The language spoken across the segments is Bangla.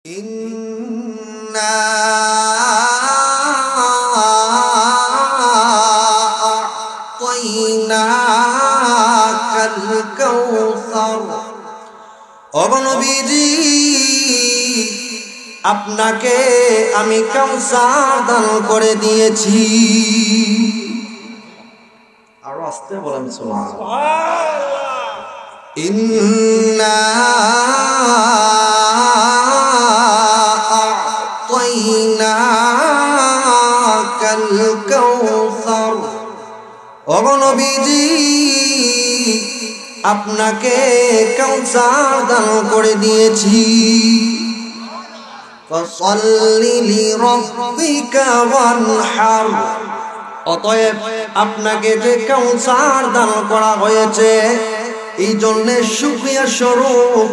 إنا أعطيناك الكوثر ও নবীজি আপনাকে আমি কাউসার দান করে দিয়েছি। আর আস্তে বলেন সুবহানাল্লাহ। ইন্না আ'তাইনাকাল কাউসার ও নবীজি আপনাকে কাউসার দান করে দিয়েছি। ফাসাল্লি লিরাব্বিকা ওয়ানহার অতএব আপনাকে যে কাউসার দান করা হয়েছে এই জন্য শুকরিয়া স্বরূপ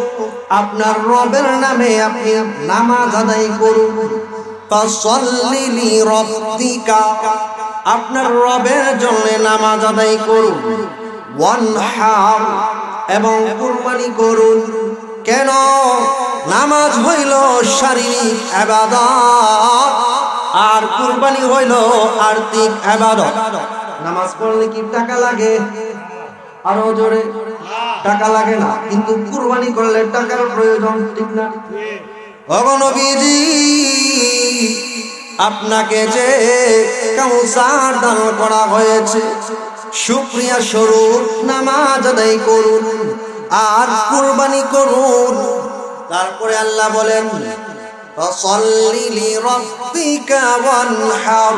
আপনার রবের নামে আপনি নামাজ আদায় করুন। ফাসাল্লি লিরাব্বিকা আপনার রবের জন্য নামাজ আদায় করুন। ওয়ানহার এবং কুরবানি করুন। কেন? নামাজ হইল শারীরিক ইবাদত আর কুরবানি হইল আর্থিক ইবাদত। নামাজ পড়লে কি টাকা লাগে? আরো জোরে টাকা লাগে না, কিন্তু কুরবানি করলে টাকার প্রয়োজন, ঠিক না? ও নবীজি আপনাকে যে কাউসার দান করা হয়েছে শুকরিয়া স্বরূপ নামাজ আদায় করুন আর কুরবানি করুন। তারপরে আল্লাহ বলেন ফাসাল্লি লিরাব্বিকা ওয়ানহার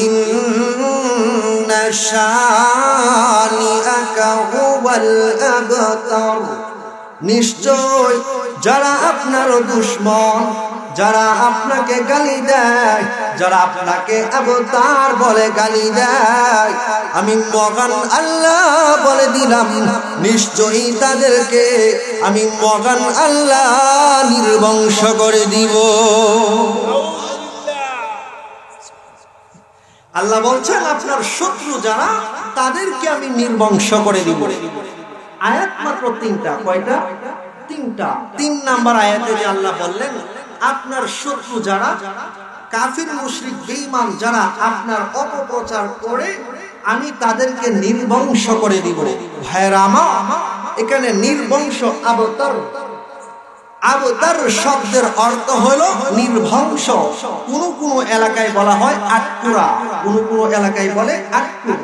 ইন্না শানিআকা হুয়াল আবতার নিশ্চয় যারা আপনার দুশমন, যারা আপনাকে গালি দেয়, যারা আপনাকে অবতার বলে গালি দেয়, আমি মহান আল্লাহ বলে দিলাম নিশ্চয়ই তাদেরকে আমি মহান আল্লাহ নির্বংশ করে দিব। আল্লাহ বলছেন আপনার শত্রু যারা তাদেরকে আমি নির্বংশ করে দিব। আয়াত মাত্র তিনটা। কয়টা? তিনটা। 3 নাম্বার আয়াতে যে আল্লাহ বললেন আপনার শত্রু যারা কাফির মুশরিক বেঈমান যারা আপনার অপপ্রচার করে আমি তাদেরকে নির্বংশ করে দিব। ভাইরা আমার এখানে নির্বংশ আবতার, আবতার শব্দের অর্থ হলো নির্বংশ। কোন কোন এলাকায় বলা হয় আটকুরা, কোন কোন এলাকায় বলে আটকুর।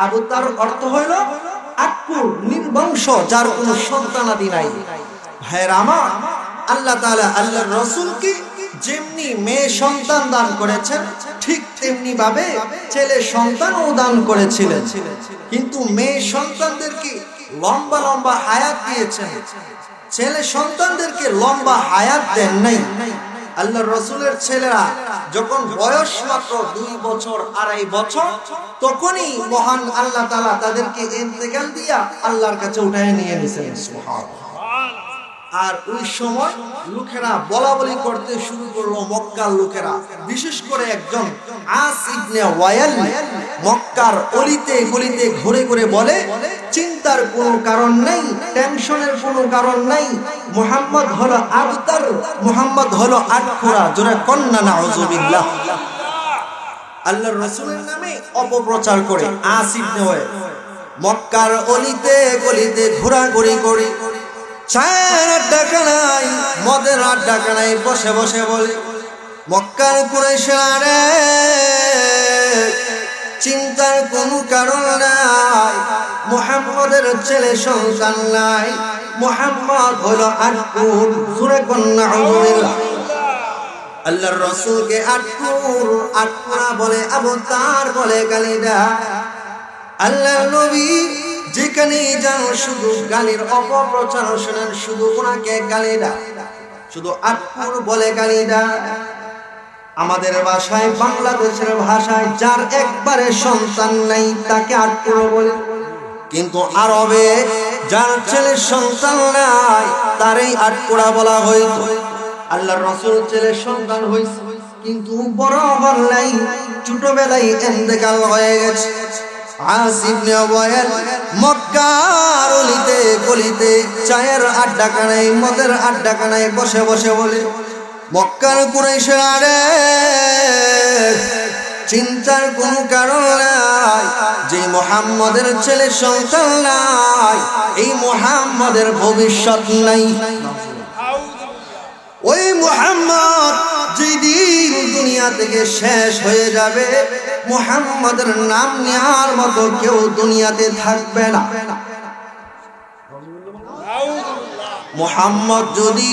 আবতার অর্থ হলো আটকুর, নির্বংশ, যার কোনো সন্তানাদি নাই। ভাইরা আমার আল্লাহ তাআলা আল্লাহর রাসূলকে যেমনি মেয়ে সন্তান দান করেছেন ঠিক তেমনি ভাবে ছেলে সন্তানও দান করেছিলেন, কিন্তু মেয়ে সন্তানদেরকে লম্বা লম্বা হায়াত দিয়েছেন, ছেলে সন্তানদেরকে লম্বা হায়াত দেন নাই। আল্লাহর রাসূলের ছেলেরা যখন বয়স মাত্র 2 বছর 2.5 বছর তখনই মহান আল্লাহ তাআলা তাদেরকে ইন্তেকাল দিয়া আল্লাহর কাছে উঠায় নিয়ে নিয়েছেন। সুবহানাল্লাহ। আর ওই সময় লোকেরা বলা বলি করতে শুরু করলো, মক্কার লোকেরা, বিশেষ করে একজন আস ইবনে ওয়াইল মক্কার অলিতে গলিতে ঘুরে ঘুরে বলে চিন্তার কোনো কারণ নাই, টেনশনের কোনো কারণ নাই, মুহাম্মদ হলো আবতার, মুহাম্মদ হলো আটকুরা। জোরে কন্না নাউজুবিল্লাহ। আল্লাহর রাসূলের নামে অপপ্রচার করে আস ইবনে ওয়াইল মক্কার অলিতে গলিতে ঘোরাঘুরি করে চায়ের আড্ডা খানায়, মদের আড্ডা খানায় বসে বসে বলে মক্কার কুরাইশরা রে চিন্তার কোনো কারণ নাই, মুহাম্মদের ছেলে সন্তান নাই, মুহাম্মদ হলো আটকুর। সূরা কন্না আউযুবিল্লাহ। আল্লাহর রাসূলকে আটকুর, আটকুরা বলে, আবতার বলে গালি দেয়। আল্লাহর নবী যেখানে যান শুধু গালির অপপ্রচার শোনেন, শুধু ওনাকে গালি দেয়, শুধু আটকুর বলে গালি দেয়। আমাদের ভাষায়, বাংলাদেশের ভাষায় যার একবারে সন্তান নাই তাকে আটকুর বলে, কিন্তু আরবে যার ছেলে সন্তান নাই তারই আটকুরা বলা হইতো। আল্লাহর রাসূল ছেলে সন্তান হইছে কিন্তু বড় হবার নাই, ছোটবেলায় ইন্তেকাল হয়ে গেছে। আস ইবনে ওয়াইল মক্কার অলিতে গলিতে চায়ের আড্ডাখানায় মদের আড্ডাখানায় বসে বসে বলে, মক্কার কুরাইশেরা রে, চিন্তার কোনো কারণ নাই, যে মুহাম্মদের ছেলে সন্তান নাই, এই মুহাম্মদের ভবিষ্যৎ নাই। ওই মুহাম্মদ যেদিন দুনিয়া থেকে শেষ হয়ে যাবে, মুহাম্মদের নাম নেওয়ার মতো কেউ দুনিয়াতে থাকবে না। মুহাম্মদ যদি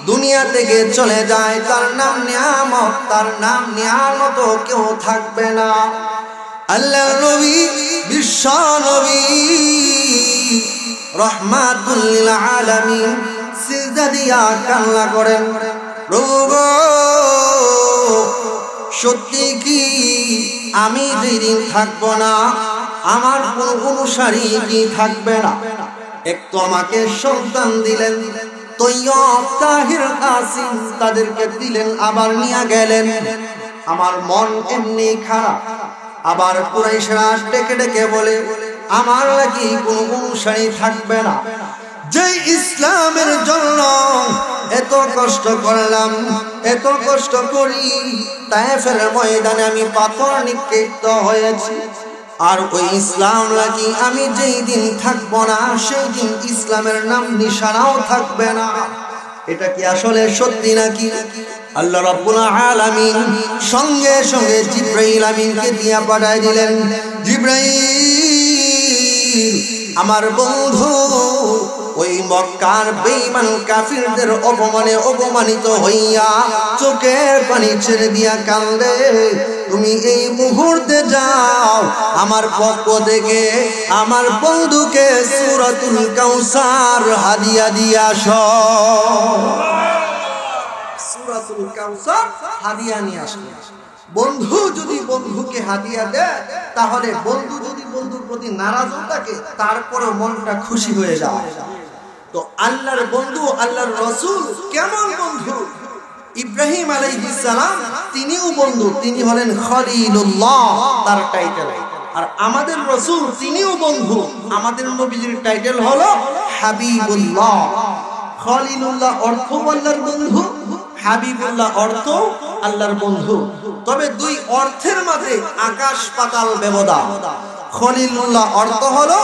দুনিয়া থেকে চলে যায়, তার নাম নিয়ামত, তার নাম নেওয়ার মতো কেউ থাকবে না। আল্লাহর নবী, বিশ্ব নবী, রহমাতুল লিল আলামিন সিজদা দিয়া কান্না করেন, প্রভু গো, সত্যি কি আমি যেদিন থাকবো না, আমার কোন অনুসারী কি থাকবে না? একটু আমাকে সন্তান দিলেন, তৈয়ব, তাহির, কাসিম, তাদেরকে দিলেন, আবার নিয়ে গেলেন। আমার মন এমনি খারাপ। আবার কুরাইশরা ডেকে ডেকে বলে, আমার নাকি কোন অনুসারী থাকবে না। যে ইসলামের জন্য এত কষ্ট করলাম, এত কষ্ট করি, তায়েফের ময়দানে আমি পাথর নিক্ষিপ্ত হয়েছি, আর ওই ইসলাম নাকি আমি যেই দিন থাকবো না, সেই দিন ইসলামের নাম নিশানাও থাকবে না। এটা কি আসলে সত্যি নাকি? আল্লাহ রাব্বুল আলামিন সঙ্গে সঙ্গে জিবরাইল আমিনকে দিয়া পাঠায় দিলেন, জিবরাইল, আমার বন্ধু ওই মক্কার বেঈমান কাফিরদের অপমানে অপমানিত হইয়া চোখের পানি ছেড়ে দিয়া কান্দে, তুমি এই মুহূর্তে যাও, আমার পক্ষ থেকে আমার বন্ধুকে সূরাতুল কাউসার হাদিয়া দিয়ে আসো। সূরাতুল কাউসার হাদিয়া নিয়ে আসো। বন্ধু যদি বন্ধুকে হাদিয়া দেয়, তাহলে বন্ধু যদি বন্ধুর প্রতি নারাজও থাকে, তারপরে মনটা খুশি হয়ে যায়। তো আল্লাহর বন্ধু, আল্লাহর রাসূল কেমন বন্ধু? ইব্রাহিম আলাইহিস সালাম তিনিও বন্ধু, তিনি হলেন খলিলুল্লাহ, তার টাইটেল। আর আমাদের রাসূল তিনিও বন্ধু, আমাদের নবীজির টাইটেল হলো হাবিবুল্লাহ। খলিলুল্লাহ অর্থ আল্লাহর বন্ধু, হাবিবুল্লাহ অর্থ আল্লাহর বন্ধু। তবে দুই অর্থের মাঝে আকাশ পাতাল ব্যবধান। খলিলুল্লাহ অর্থ হলো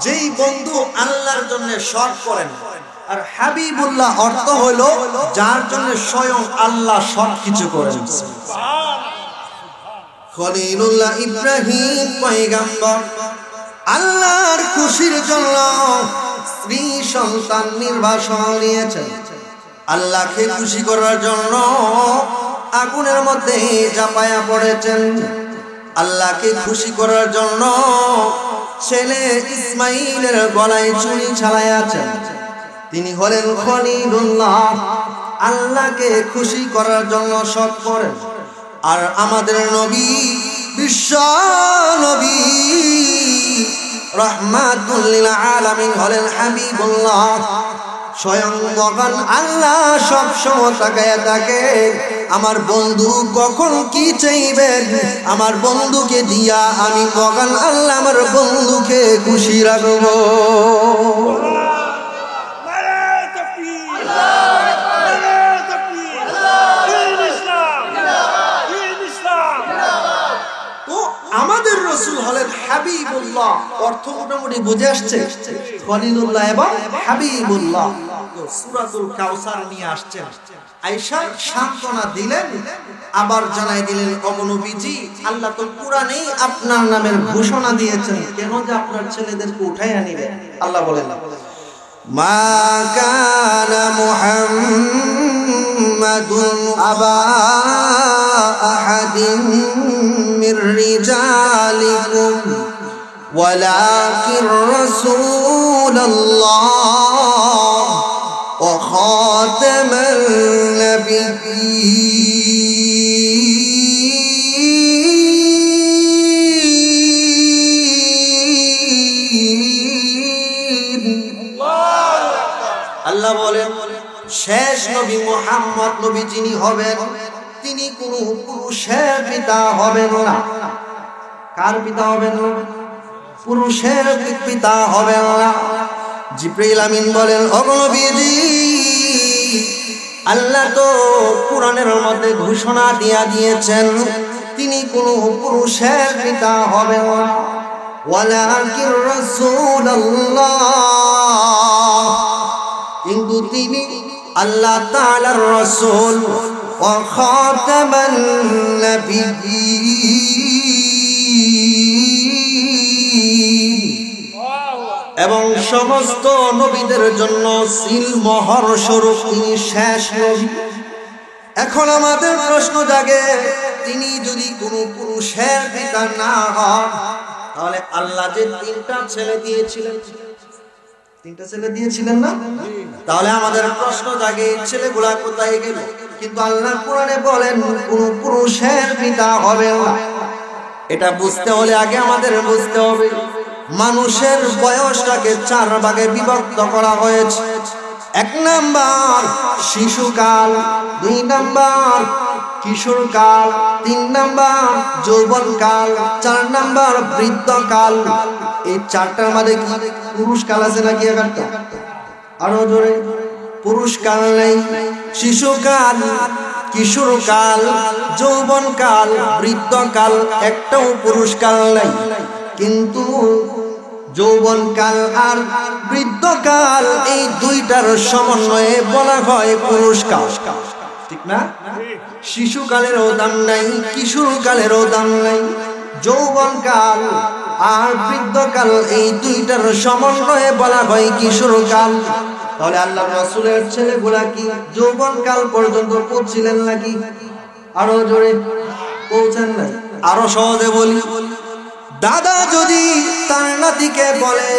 যেই বন্ধু আল্লাহর জন্য সব করেন, আর হাবিবুল্লাহ অর্থ হলো যার জন্য স্বয়ং আল্লাহ সবকিছু করেন। খলিলুল্লাহ ইব্রাহিম পয়গম্বর আল্লাহর খুশির জন্য স্ত্রী সন্তান নির্বাসন নিয়েছেন। আল্লাহকে খুশি করার জন্য আগুনের মধ্যে ঝাঁপায়া পড়েছেন। আল্লাহকে খুশি করার জন্য ছেলে ইসমাইলের গলায় চুনি ছাড়াইয়াছেন। তিনি হলেন খলিলুল্লাহ, আল্লাহকে খুশি করার জন্য সব করেন। আর আমাদের নবী, বিশ্ব নবী, রাহমাতুল লিল আলামিন হলেন হাবিবুল্লাহ। স্বয়ং মহান আল্লাহ সব সময় তাকায়া থাকে, আমার বন্ধু কখন কি চাইবেন, আমার বন্ধুকে দিয়া আমি মহান আল্লাহ আমার বন্ধুকে খুশি রাখবো। আমাদের রাসূল হলেন হাবিবুল্লাহ, অর্থ মোটামুটি বুঝে আসছে। খলিলুল্লাহ এবং হাবিবুল্লাহ। সূরাতুল কাউসার নিয়ে আসছেন, আয়েশা সান্ত্বনা দিলেন, আবার জানাই দিলেন, ও নবীজি, আল্লাহ তো কুরআনেই আপনার নামের ঘোষণা দিয়েছেন, কেন যে আপনার ছেলেদেরকে উঠাইয়া নেবেন? আল্লাহ বলেন, মা কানা মুহাম্মাদুন আবা আহাদিন মির রিজালিকুম ওয়ালাকিন রাসূলুল্লাহ ওয়া খাতামান নাবিয়্যিন। আল্লাহ বলেন, শেষ নবী মুহাম্মদ নবী যিনি হবেন, তিনি কোনো পুরুষের পিতা হবেন না। কার পিতা হবেন? পুরুষের পিতা হবে না। জিবরাইল আমিন বলেন, ওগো নবীজি, আল্লাহ তো কোরআনের মধ্যে ঘোষণা দিয়েছেন তিনি কোনো পুরুষের পিতা হবেন না, ওয়ালাকিন রাসূলুল্লাহ, কিন্তু তিনি আল্লাহ তাআলার রাসূল ওয়া খাতামান নাবিয়্যিন, এবং সমস্ত নবীদের জন্য সিলমোহর স্বরূপ তিনি শেষ নবী। এখন আমাদের প্রশ্ন জাগে, তিনি যদি কোনো পুরুষের পিতা না হন, তাহলে আল্লাহ যে তিনটা ছেলে দিয়েছিলেন না, তাহলে আমাদের প্রশ্ন জাগে ছেলেগুলা কোথায় গেল? কিন্তু আল্লাহ কোরআনে বলেন কোন পুরুষের পিতা হবে না। এটা বুঝতে হলে আগে আমাদের বুঝতে হবে মানুষের বয়সটাকে 4 ভাগে বিভক্ত করা হয়েছে। 1 নাম্বার শিশুকাল, 2 নাম্বার কিশোরকাল, 3 নাম্বার যৌবনকাল, 4 নাম্বার বৃদ্ধকাল। এই 4টার মধ্যে কি পুরুষকাল আছে নাকি? আরো জোরে, পুরুষকাল নেই। শিশুকাল, কিশোরকাল, যৌবনকাল, বৃদ্ধকাল, একটাও পুরুষকাল নাই। কিন্তু যৌবনকাল আর বৃদ্ধকাল এই দুইটার সমন্বয়ে বলা হয় পুরুষকাল, ঠিক না? শিশুকালেরও দাম নাই, কিশোরকালেরও দাম নাই। যৌবনকাল আর বৃদ্ধকাল এই দুইটার সমন্বয়ে বলা হয় কিশোরকাল। তাহলে আল্লাহ রাসূলের ছেলেগুলা কি যৌবনকাল পর্যন্ত পৌঁছিলেন নাকি? আরো জোরে, পৌঁছেন নাই। আরো সহজে বলি, দাদা যদি তার নাতিকে বলে,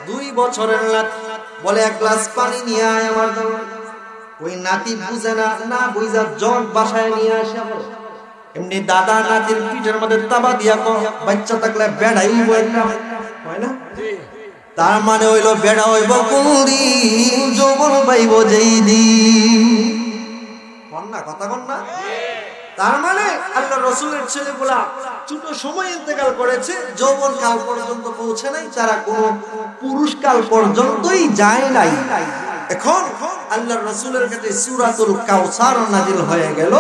2 বছরের নাতি বলে 1 গ্লাস পানি নিয়ে আয় আমার জন্য, ওই নাতি বুঝে না বুঝা জগ বাসায় নিয়ে আসে। এমনি দাদা নাতির পিঠের মধ্যে তাবা দিয়া বাচ্চা থাকলে বেড়াই হয় না? তার মানে হইল বেড়া হইব কোনদিন, যৌবন পাইব যেই দিন। কথা কন না? তার মানে আল্লাহ রাসূলের ছেলেগুলা ছোট সময় ইন্তেকাল করেছে, যৌবন কাল পর্যন্ত পৌঁছে নাই, তারা কোনো পুরুষকাল পর্যন্তই যায় নাই। এখন আল্লাহ রাসূলের কাছে সূরাতুল কাউসার নাযিল হয়ে গেল।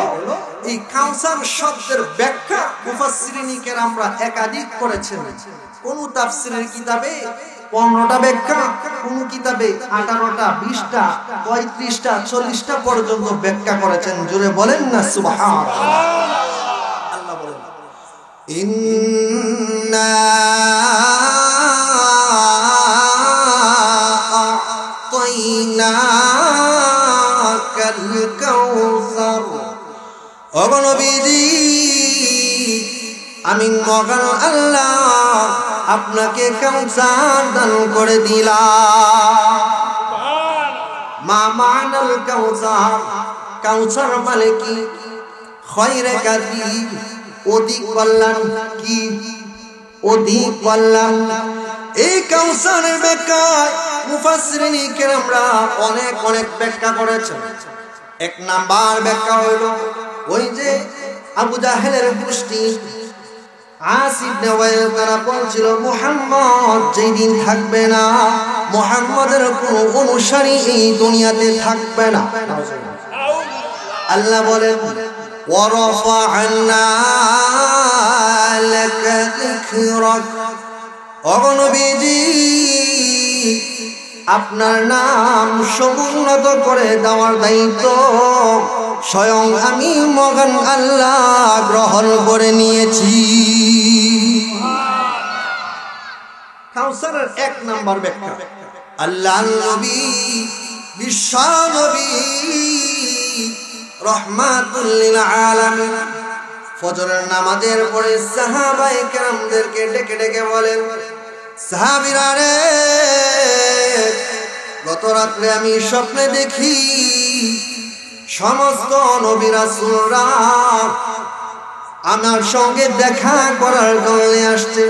এই কাউসার শব্দের ব্যাখ্যা মুফাসসিরিন কেরামরা একাধিক করেছেন। কোন তাফসীরের কিতাবে 15টা ব্যাখ্যা, কোন কিতাবে 18টা, 20টা, 35টা, 40টা পর্যন্ত ব্যাখ্যা করেছেন। জোরে বলেন না সুবহানাল্লাহ। আল্লাহ বলেন, ইন্না আ'তাইনাকাল কাউসার, ও নবীজি আমি মহান আল্লাহ আপনাকে কাউসার দান করে দিলাম। মা মানাল কাউসার, কাউসার মানে কি? খয়রে কাসীর, অধিক কল্যাণ। কি অধিক কল্যাণ? এই কাউসারের ব্যাখ্যা মুফাসসিরিন কেরামরা অনেক ব্যাখ্যা করেছেন। 1 নাম্বার ব্যাখ্যা হইল, ওই যে আবু জাহেলের গোষ্ঠী আস ইবনে ওয়াইল তারা বলছিল মুহাম্মদ যেদিন থাকবে না, মুহাম্মাদের কোনো অনুসারী এই দুনিয়াতে থাকবে না। আল্লাহ বলেন, ওয়ারাফা'না লাকা যিকরাক, ও নবীজি আপনার নাম সমুন্নত করে দেওয়ার দায়িত্ব স্বয়ং আমি মহান আল্লাহ গ্রহণ করে নিয়েছি। কাউসারের 1 নাম্বার ব্যাখ্যা, আল্লাহর নবী বিশ্ব নবী রাহমাতুল লিল আলামিন ফজরের নামাজের পরে সাহাবায়ে কেরামদেরকে ডেকে ডেকে বলেন, সাহাবীরা রে, গত রাত্রে আমি স্বপ্নে দেখি সমস্ত নবী রাসূলরা আমার সঙ্গে দেখা করার জন্য আসছে,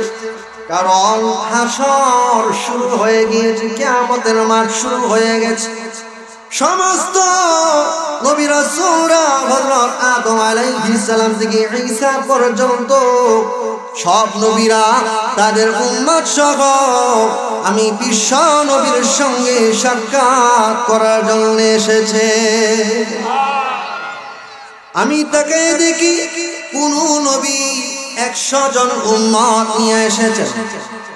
কারণ হাসর শুরু হয়ে গিয়েছে, কিয়ামতের মাঠ শুরু হয়ে গেছে। সমস্ত নবী রাসূলরা হযরত আদম আলাইহিস সালাম থেকে ঈসা পর্যন্ত সব নবীরা তাদের উম্মত সহ আমি বিশ্ব নবীর সঙ্গে সাক্ষাৎ করার জন্য এসেছে। আমি তাকে দেখি কোন নবী 100 জন উম্মত নিয়ে এসেছেন,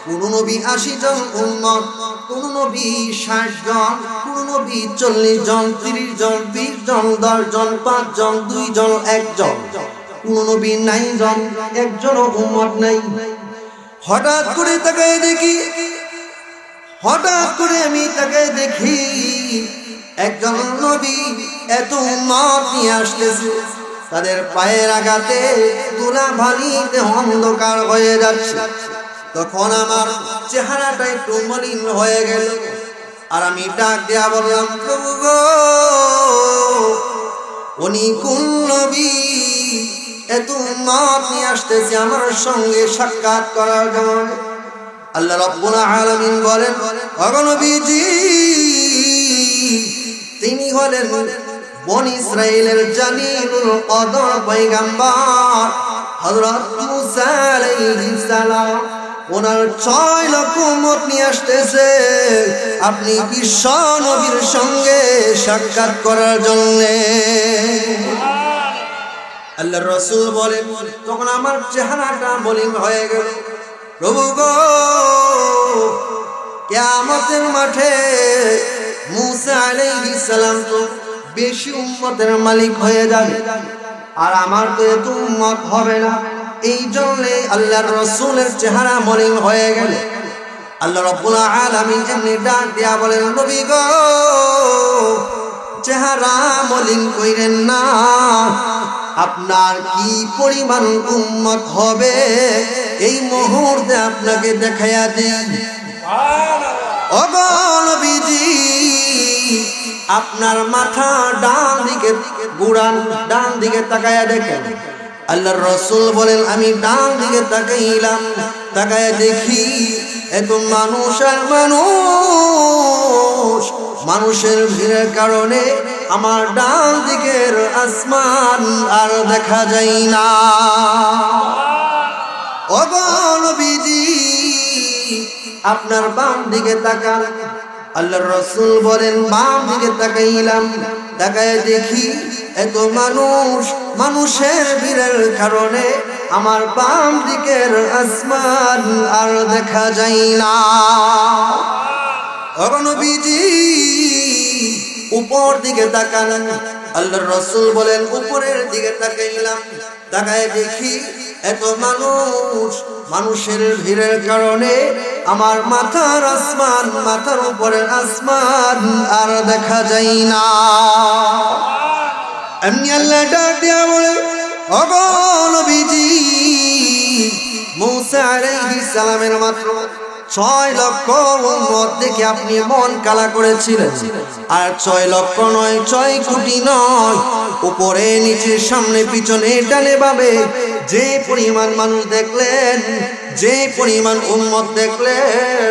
কোন নবী 80 জন উম্মত, কোন নবী 60 জন, কোন নবী 40 জন, 30 জন, 20 জন, 10 জন, 5 জন, 2 জন, 1 জন, কোন নবী 9 জন, একজনও উম্মত নাই। হঠাৎ করে আমি তাকে দেখি একজন নবী এত উম্মত নিয়ে আসতেছে, তাদের পায়ের আঘাতে ধুলাবালিতে অন্ধকার হয়ে যাচ্ছে। তখন আমার চেহারাটা একটু মলিন হয়ে গেল, আর আমি ডাক দেয়া বললাম, প্রভু গো, উনি কোন নবী এত উম্মত নিয়ে আসতেছে আমার সঙ্গে সাক্ষাৎ করার জন্য? আল্লাহ রাব্বুল আলামিন বলেন, ও নবীজি, তিনি হলেন বনি ইসরাইলের জালিলুল কদর পয়গম্বর হযরত মুসা আলাইহিস সালাম। ওনার 6 লক্ষ উম্মত নিয়ে আসতেছে আপনি বিশ্ব নবীর সঙ্গে সাক্ষাৎ করার জন্য। আল্লাহর রাসূল বলেন, তখন আমার চেহারাটা মলিন হয়ে গেল। প্রভু গো, কিয়ামতের মাঠে মুসা আলাইহিস সালাম তো বেশি উম্মতের মালিক হয়ে যাবে, আর আমার তো এত উম্মত হবে না। এই জন্য আল্লাহর রাসূলের চেহারা মলিন হয়ে গেল। আল্লাহ রাব্বুল আলামিন এমনি ডাক দিয়া বলেন, নবী গো, চেহারা মলিন কইরেন না, আপনার কি পরিমাণ উম্মত হবে এই মুহূর্তে আপনাকে দেখাইয়া দেন। ও গো নবীজি, আপনার মাথা ডান দিকে ঘুরান, ডান দিকে তাকায়া দেখেন। আল্লাহর রাসূল বলেন, আমি ডান দিকে তাকাইলাম, তাকায়া দেখি এত মানুষ আর মানুষ, মানুষের ভিড়ের কারণে আমার ডান দিকের আসমান আর দেখা যায় না। ও গো নবীজি, আপনার বাম দিকে তাকান। আল্লাহর রাসূল বলেন, বাম দিকে তাকাইলাম, তাকায় দেখি এত মানুষ, মানুষের ভিড়ের কারণে আমার বাম দিকের আসমান আর দেখা যায় না। ও নবীজি, উপর দিকে তাকান। আল্লাহর রাসূল বলেন, উপরের দিকে তাকাইলাম, তাকায় দেখি এত মানুষ, মানুষের ভিড়ের কারণে আমার মাথার আসমান, মাথার উপরের আসমান আর দেখা যায় না। এমনি আল্লাহ ডাক দিয়া বলে, ও গো নবীজি, মুসা আলাইহিস সালামের মাত্র 6 লক্ষ উম্মত দেখে আপনি মন কালা করেছিলেন, আর 6 লক্ষ নয়, 6 কোটি নয়, উপরে নিচে সামনে পিছনে ডানে বামে যে পরিমাণ মানুষ দেখলেন, যে পরিমাণ উম্মত দেখলেন,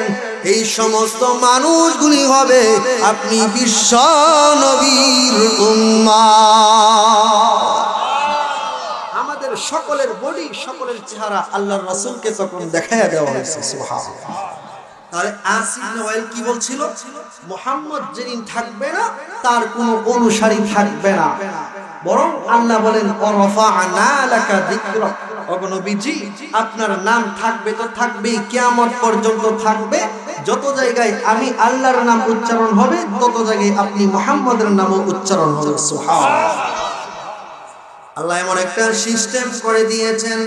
এই সমস্ত মানুষগুলি হবে আপনি বিশ্ব নবীর উম্মত। আমাদের সকলের বডি, সকলের চেহারা আল্লাহর রাসূলকে তখন দেখায়া দেওয়া হয়েছে। সুবহানাল্লাহ। তাহলে আসিফ নওয়াইল কি বলছিল? মুহাম্মদ যেদিন থাকবে না তার কোনো অনুসারী থাকবে না, বরং আল্লাহ বলেন, ওয়ারাফা'না লাকা যিকরাক, ও নবীজি, আপনার নাম থাকবে তো থাকবেই, কিয়ামত পর্যন্ত থাকবে। যত জায়গায় আমি আল্লাহর নাম উচ্চারণ হবে, তত জায়গায় আপনি মুহাম্মদের নামও উচ্চারণ হবে। সুবহানাল্লাহ। আল্লাহ এমন একটা সিস্টেম করে দিয়েছেন,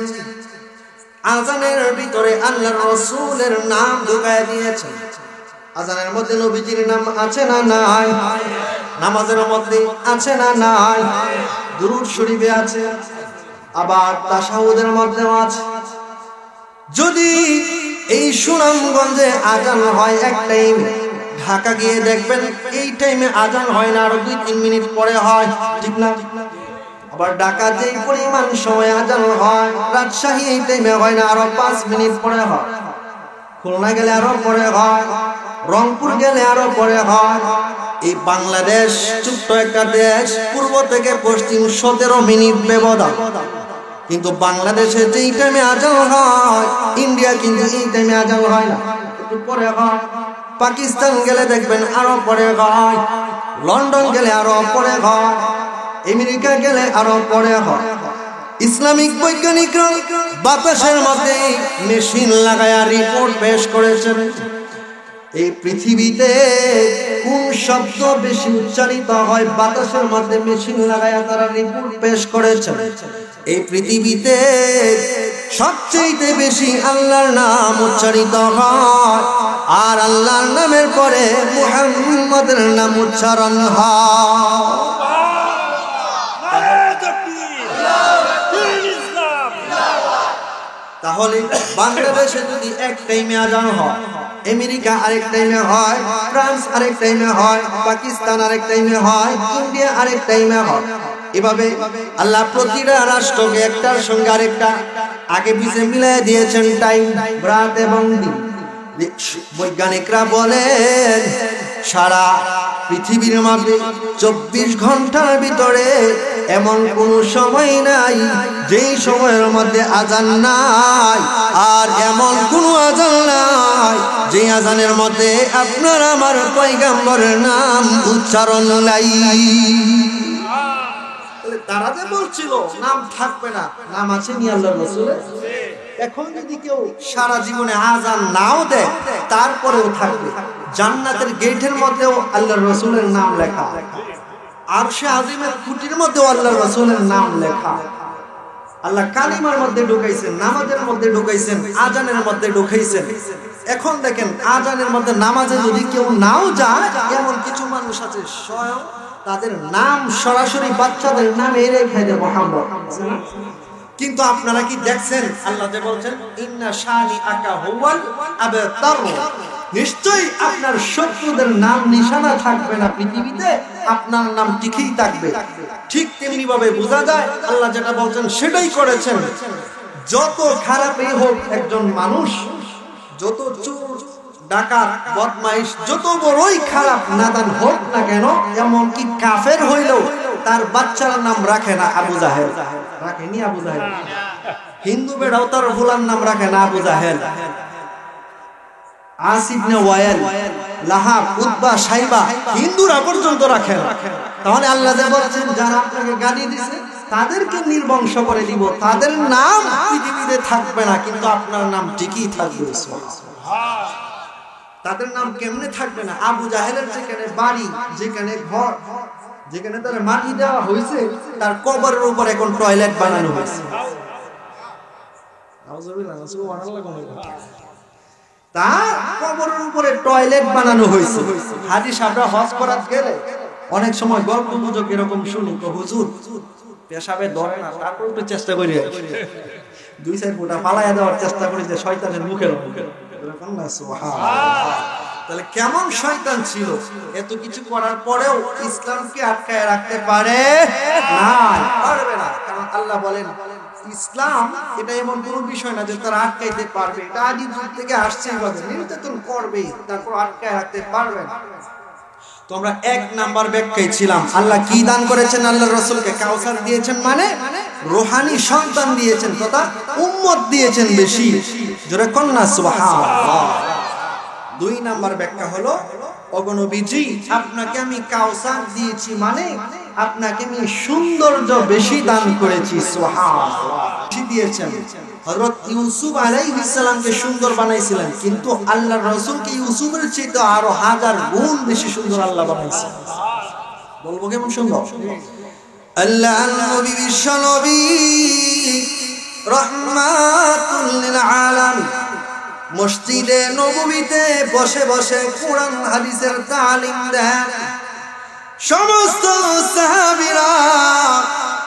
আযানের ভিতরে আল্লাহর রাসূলের নাম ঢুকায় দিয়েছেন। আযানের মধ্যে নবীজির নাম আছে না নাই? নামাজের মধ্যে আছে না নাই? দুরূদ শরীফে আছে, আবার তাশাহুদের মধ্যেও আছে। যদি এই সুনামগঞ্জে আযান হয় এক টাইমে, ঢাকা গিয়ে দেখবেন এই টাইমে আযান হয় না, আরো 2-3 মিনিট পরে হয়, ঠিক না? আবার ঢাকা যেই পরিমাণ সময় আযান হয়, রাজশাহী এই টাইমে হয় না, আরো 5 মিনিট পরে হয়। খুলনা গেলে আরো পরে হয়, রংপুর গেলে আরো পরে হয়। এই বাংলাদেশ ছোট্ট একটা দেশ, পূর্ব থেকে পশ্চিম 17 মিনিট ব্যবধান, কিন্তু বাংলাদেশে যেই টাইমে আজান হয়, ইন্ডিয়া কিন্তু এই টাইমে আজান হয় না, একটু পরে হয়। পাকিস্তান গেলে দেখবেন আরো পরে হয়, লন্ডন গেলে আরো পরে হয়, আমেরিকা গেলে আরো পরে হয়। ইসলামিক বৈজ্ঞানিকরা বাতাসের মধ্যে মেশিন লাগায়া রিপোর্ট পেশ করেছেন, এই পৃথিবীতে কোন শব্দ বেশি উচ্চারিত হয়, বাতাসের মধ্যে মেশিন লাগায়া তারা রিপোর্ট পেশ করেছেন। এই পৃথিবীতে সবচেয়ে বেশি আল্লাহর নাম উচ্চারিত হয়, আর আল্লাহর নামের পরে মুহাম্মদের নাম উচ্চারণ হয়। তাহলে বাংলাদেশে যদি এক টাইমে আজান হয়, আমেরিকা আরেক টাইমে হয়, ফ্রান্স আরেক টাইমে হয়, পাকিস্তান আরেক টাইমে হয়, ইন্ডিয়া আরেক টাইমে হয়, এভাবে আল্লাহ প্রতিটা রাষ্ট্রকে একটার সঙ্গে আরেকটা আগে পিছে মিলাই দিয়েছেন টাইম, রাত এবং দিন। বৈজ্ঞানিকরা বলেন সারা পৃথিবীর মধ্যে 24 ঘন্টার ভিতরে এমন কোন সময় নাই যেই সময়ের মধ্যে আজান নাই, আর এমন কোন আজান নাই যে আজানের মধ্যে আপনার আমার পয়গম্বরের নাম উচ্চারণ নাই। তারা যে বলছিল নাম থাকবে না, নাম আছে নি আল্লাহর রাসূলের। এখন যদি কেউ সারা জীবনে আজান নাও দেয় তারপরেও থাকবে, জান্নাতের গেটের মধ্যেও আল্লাহর রাসূলের নাম লেখা, আরশে আজিমের খুঁটির মধ্যেও আল্লাহর রাসূলের নাম লেখা। আল্লাহ কালিমার মধ্যে ঢুকাইছেন, নামাজের মধ্যে ঢুকাইছেন, আজানের মধ্যে ঢুকাইছেন। এখন দেখেন আজানের মধ্যে নামাজে যদি কেউ নাও যায়, এমন কিছু মানুষ আছে স্বয়ং তাদের নাম সরাসরি বাচ্চাদের নামে রেখে দেয় মুহাম্মদ। কিন্তু আপনারা কি দেখছেন আল্লাহ যে বলছেন ইন্না শানিআকা হুয়াল আবতার, নিশ্চয়ই আপনার শত্রুদের নাম নিশানা থাকবে না পৃথিবীতে, আপনার নাম ঠিকই থাকবে। ঠিক তেমনি ভাবে বোঝা যায় আল্লাহ যেটা বলছেন সেটাই করেছেন। যত খারাপই হোক একজন মানুষ, যত চোর ডাকাত বদমাইশ যত বড়ই খারাপ নাদান হোক না কেন, এমনকি কাফের হইলেও তার বাচ্চার নাম রাখে না আবু জাহেল, রাখেনি আবু জাহেল। হিন্দু বেড়াও তার ফুলার নাম রাখে না আবু জাহেল, আস ইবনে ওয়াইল, লাহাব, উতবা, শাইবা, হিন্দুরা পর্যন্ত রাখে না। তাহলে আল্লাহ যে বলেছেন যারা আপনাকে গালি দিয়েছে তাদেরকে নির্বংশ করে দিব, তাদের নাম পৃথিবীতে থাকবে না, কিন্তু আপনার নাম ঠিকই থাকবে। তাদের নাম কেমনে থাকবে না? আবু জাহেলের যেখানে বাড়ি, যেখানে ঘর, যেখানে তার মাটি দেওয়া হয়েছে, তার কবরের উপর এখন টয়লেট বানানো হয়েছে। তার কবরের উপরে টয়লেট বানানো হয়েছে। হাজি সাহেবরা হজ করাতে গেলে অনেক সময় গল্প গুজব এরকম শুনি, হুজুর পেশাবে ধরে না, তারপর একটু চেষ্টা করি 2-4 ফুটা ফালাইয়া দেওয়ার চেষ্টা করি যে শয়তানের মুখের মুখে। তাহলে কেমন শয়তান ছিল, এত কিছু করার পরেও ইসলামকে আটকায় রাখতে পারে না, পারবে না। কারণ আল্লাহ বলেন ইসলাম এটা এমন কোন বিষয় না যে তারা আটকাইতে পারবে, এটা আদি যুগ থেকে আসছে, নির্যাতন করবে তারপর আটকায় রাখতে পারবে না। তোমরা 1 নাম্বার ব্যাখ্যায় ছিলাম। আল্লাহ কি দান করেছেন আল্লাহর রাসূলকে? কাউসার দিয়েছেন, মানে রূহানি সন্তান দিয়েছেন তথা উম্মত দিয়েছেন বেশি। জোরে কন্না সুবহানাল্লাহ। 2 নাম্বার ব্যাখ্যা হলো ওগো নবীজি আপনাকে আমি কাউসার দিয়েছি, মানে আপনাকে আমি সৌন্দর্য বেশি দান করেছি। সুবহানাল্লাহ। কি দিয়েছেন? হযরত ইউসুফ আলাইহিস সালামকে সুন্দর বানাইছিলেন, কিন্তু আল্লাহর রাসূলকে ইউসুফের চেয়ে আরো 1000 গুণ বেশি সুন্দর আল্লাহ বানাইছেন। বলবো কেমন সুন্দর? আল্লাহর নবী বিশ্ব নবী রাহমাতুল লিল আলামিন মসজিদে নববীতে বসে বসে কোরআন হাদিসের তালিম দেন। সমস্ত সাহাবীরা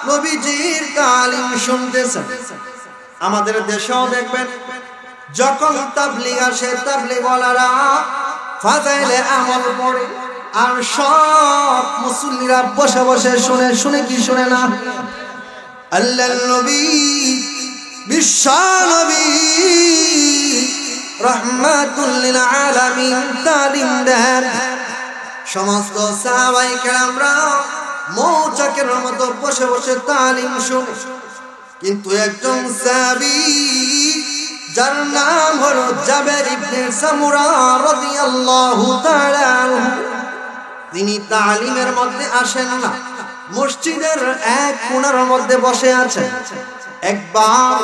নবীজির তালিম শুনতেছেন। আমাদের দেশেও দেখবেন যখন তাবলীগ আসে, তাবলীগওয়ালারা ফাজাইলে আমল পড়ে, আর সব মুসল্লিরা বসে বসে শুনে। শুনে কি শুনে না? আল্লাহর নবী বিশ্ব নবী রাহমাতুল লিল আলামিন তালিম দেন। সমস্ত সাহাবায়ে কেরামরা মৌচাকের মতো বসে বসে তালিম শুনে। কিন্তু একজন সাহাবী যার নাম হলো জাবের ইবনে সামুরা রাদিয়াল্লাহু তাআলা আনহু, তিনি তালিমের মধ্যে আসেন না, মসজিদের এক কোণার মধ্যে বসে আছেন। একবার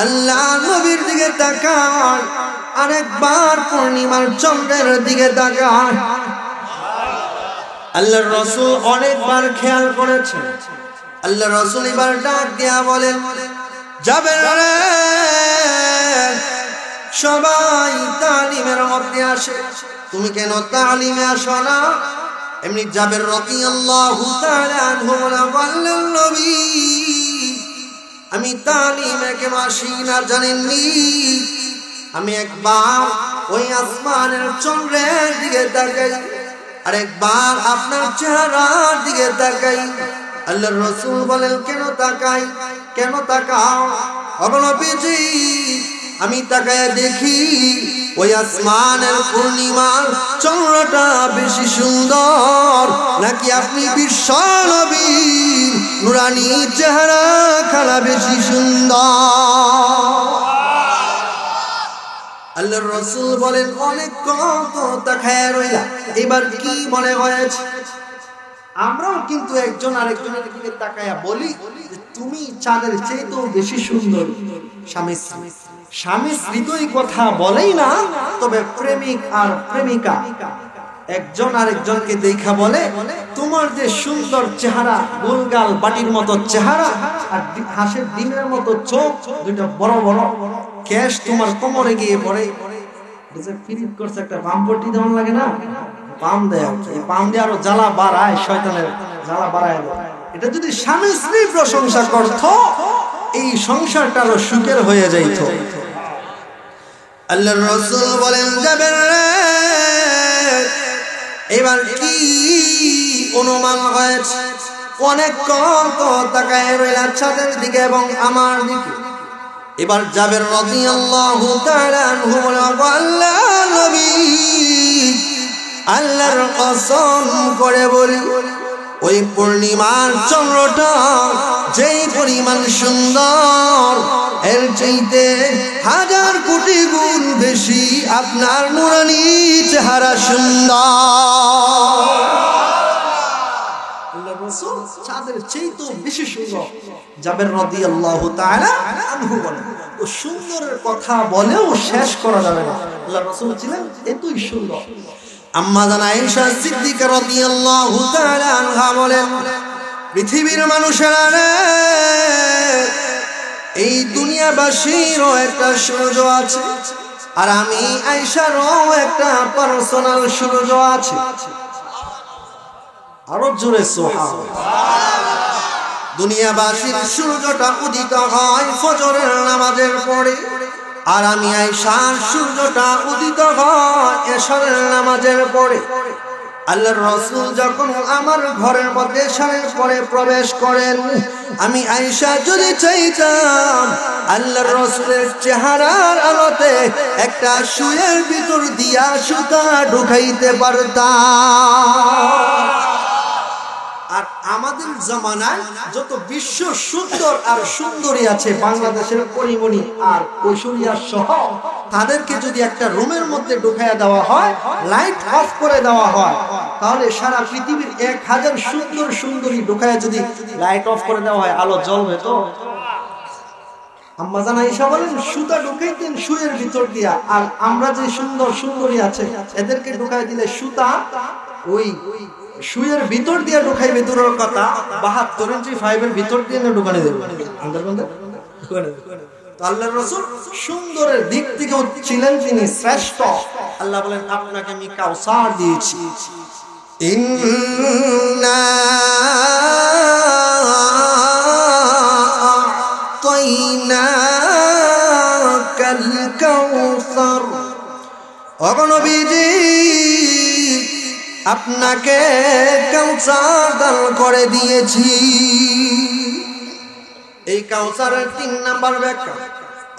আল্লাহ নবীর দিকে তাকান, আরেকবার পূর্ণিমার চন্দ্রের দিকে তাকান। আল্লাহর রাসূল অনেকবার খেয়াল করেছেন। আল্লাহর রাসূল এবার ডাক দিয়া বলেন, জাবের রে, সবাই তালিমের মধ্যে আসে, তুমি কেন তালিমে আসো না? এমনি জাবের রাদিয়াল্লাহু তাআলা আনহু বললেন, নবী আমি তালিমে কেন আসি না জানেননি? আমি একবার ওই আসমানের চন্দ্রের দিকে তাকাই, আরেকবার আপনার চেহারার দিকে তাকাই। আল্লাহর রাসূল বলেন, কেন তাকাই, কেন তাকাও? নবীজি আমি তাকায় দেখি ওই আসমানের পূর্ণিমার চন্দ্রটা বেশি সুন্দর, নাকি আপনি বিশ্ব নবীর নুরানি চেহারা খানা বেশি সুন্দর? আল্লাহর রাসূল বলেন, অনেক কত তাকায় রইলা, এবার কি মনে হয়েছে? আমরাও কিন্তু একজন আরেকজনের দিকে তাকায়া বলি যে তুমি চাঁদের চেয়েও বেশি সুন্দর। স্বামী স্ত্রী তো এই কথা বলেই না, তবে প্রেমিক আর প্রেমিকা একজন আরেকজনকে দেখা বলে, তোমার যে সুন্দর চেহারা, গোলগাল বাটির মতো চেহারা আর হাঁসের ডিমের মতো চোখ, দুইটা বড় বড় কেশ তোমার কোমরে গিয়ে পড়ে, ফিরিট করছে একটা বামপট্টি যেমন লাগে না, পাম দেয়, পাম দিয়ে আরো জ্বালা বাড়ায়, শয়তানের জ্বালা বাড়ায়। এটা যদি স্বামী স্ত্রী প্রশংসা করত, এই সংসারটা আরো সুখের হয়ে যাইত। আল্লাহর রাসূল বলেন, যাবেন রে, এবার কি অনুমান হয়েছে? অনেক কত তাকায় রইলা চাঁদের দিকে এবং আমার দিকে। এবার জাবের রাদিয়াল্লাহু তাআলা আনহু বলেন, আল্লাহ নবী, আল্লাহর কসম করে বলি, ওই পূর্ণিমার চন্দ্রটা যেই পরিমাণ সুন্দর, এর চাইতে হাজার কোটি গুণ বেশি আপনার নুরানি চেহারা সুন্দর। আল্লাহর রাসূল চাঁদের চাইতেও বেশি সুন্দর। জাবের রাদিয়াল্লাহু তাআলা আনহু বলেন, ও সুন্দরের কথা বলেও শেষ করা যাবে না, আল্লাহর রাসূল ছিলেন এতই সুন্দর। আম্মা জান আয়েশা সিদ্দিকা রাদিয়াল্লাহু তাআলা আনহা বলেন, পৃথিবীর মানুষেরা রে, এই দুনিয়াবাসীরও একটা সূর্য আছে, আর আমি আয়েশারও একটা পার্সোনাল সূর্য আছে। আরো জোরে সুবহানাল্লাহ। দুনিয়াবাসীর সূর্যটা উদিত হয় ফজরের নামাজের পরে, আর আমি আয়েশার সূর্যটা উদিত হয় এশারের নামাজের পরে। আল্লাহর রাসূল যখন আমার ঘরের মধ্যে এশারের পরে প্রবেশ করেন, আমি আয়েশা যদি চাইতাম আল্লাহর রাসূলের চেহারার আলোতে একটা সুয়ের ভিতর দিয়া সুতা ঢুকাইতে পারতাম। আর আমাদের জামানায় যত বিশ্ব সুন্দর আর সুন্দরী আছে, বাংলাদেশের পরিমণি আর কৈশোরিয়া সহ, তাদেরকে যদি একটা রুমের মধ্যে ঢুকাইয়া দেওয়া হয়, লাইট অফ করে দেওয়া হয়, তাহলে সারা পৃথিবীর 1000 সুন্দর সুন্দরী ঢুকাইয়া যদি লাইট অফ করে দেওয়া হয়, আলো জ্বলবে তো? আম্মা জান আয়েশা বলেন, সুতা ঢুকাইতেন সুয়ের ভিতর দিয়া, আর আমরা যে সুন্দর সুন্দরী আছে এদেরকে ঢুকাই দিলে সুতা ওই সুয়ের ভিতর দিয়ে ঢুকাইবে দূরের কথা, 72 ইঞ্চি 5 এর ভিতর দিয়ে ঢুকানো দেবে। তো আল্লাহর রাসূল সুন্দরের দিক থেকে ছিলেন তিনি শ্রেষ্ঠ। আল্লাহ বলেন, আপনাকে আমি কাউসার দিয়েছি। ইন্না আ'তাইনাকাল কাউসার। ও নবীজি, আপনাকে কাউসার দান করে দিয়েছি। এই কাউসারের 3 নাম্বার ব্যাখ্যা,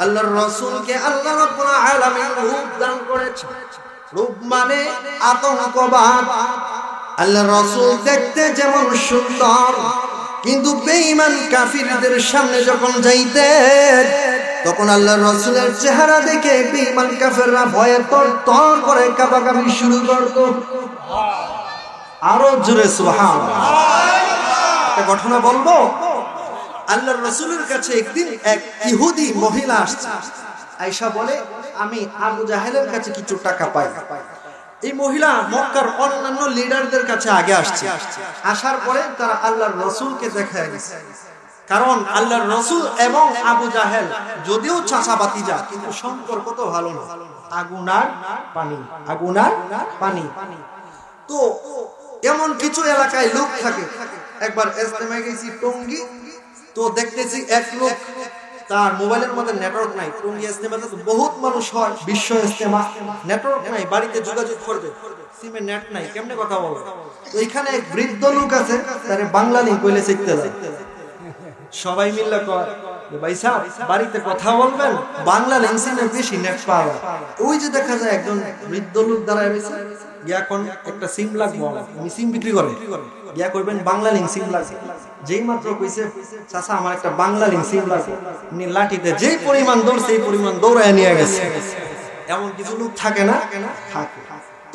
আল্লাহর রাসূলকে আল্লাহ রাব্বুল আলামিন রূপ দান করেছেন। রূপ মানে আতঙ্কবাদ। আল্লাহর রাসূল দেখতে যেমন সুন্দর, কিন্তু বেঈমান কাফিরদের সামনে যখন যাইতেন তখন আল্লাহর রাসূলের চেহারা দেখে বেঈমান কাফেররা ভয়ে তর করে কাঁপাকাঁপি শুরু করত। আরো জোরে সুবহানাল্লাহ। একটা ঘটনা বলবো। আল্লাহর রাসূলের কাছে একদিন এক ইহুদি মহিলা আসছে। আয়েশা বলে, আমি আবু জাহেলের কাছে কিছু টাকা পাই। এই মহিলা মক্কার অন্যান্য লিডারদের কাছে আগে আসছে। আসার পরে তারা আল্লাহর রাসূলকে দেখায় গেছে। কারণ আল্লাহর রাসূল এবং আবু জাহেল যদিও চাচা ভাতিজা, কিন্তু সম্পর্ক তো ভালো না। আগুন আর পানি, আগুন আর পানি। তো এমন কিছু এলাকায় লোক থাকে। একবার ইজতেমায় গেছি টঙ্গী, তো দেখতেছি এক লোক, তার মোবাইলের মধ্যে নেটওয়ার্ক নাই। টঙ্গী ইজতেমাতে তো বহুত মানুষ হয়, বিশ্ব ইজতেমা, নেটওয়ার্ক নাই, বাড়িতে যোগাযোগ করবে, সিমে নেট নাই, কেমনে কথা বলবে? তো এখানে এক বৃদ্ধ লোক আছে, তারে বাংলা লিঙ্ক কইলে শিখতে যায়। সবাই মিলে কয়, ভাই সাহেব বাড়িতে কথা বলবেন, বাংলা লিঙ্ক সিমে বেশি নেট পাওয়া। ওই যে দেখা যায় একজন বৃদ্ধ লোক দাঁড়ায় রয়েছে, গিয়া কোন একটা সিম লাগবো, আমি সিম বিক্রি করে গিয়া করবেন বাংলা লিঙ্ক সিম লাগবে। যেই মাত্র কইছে চাচা আমার একটা বাংলা লিঙ্ক সিম লাগবে, উনি লাঠিতে যেই পরিমাণ দৌড় সেই পরিমাণ দৌড়ায় নিয়ে গেছে। এমন কিছু লোক থাকে না? থাকে।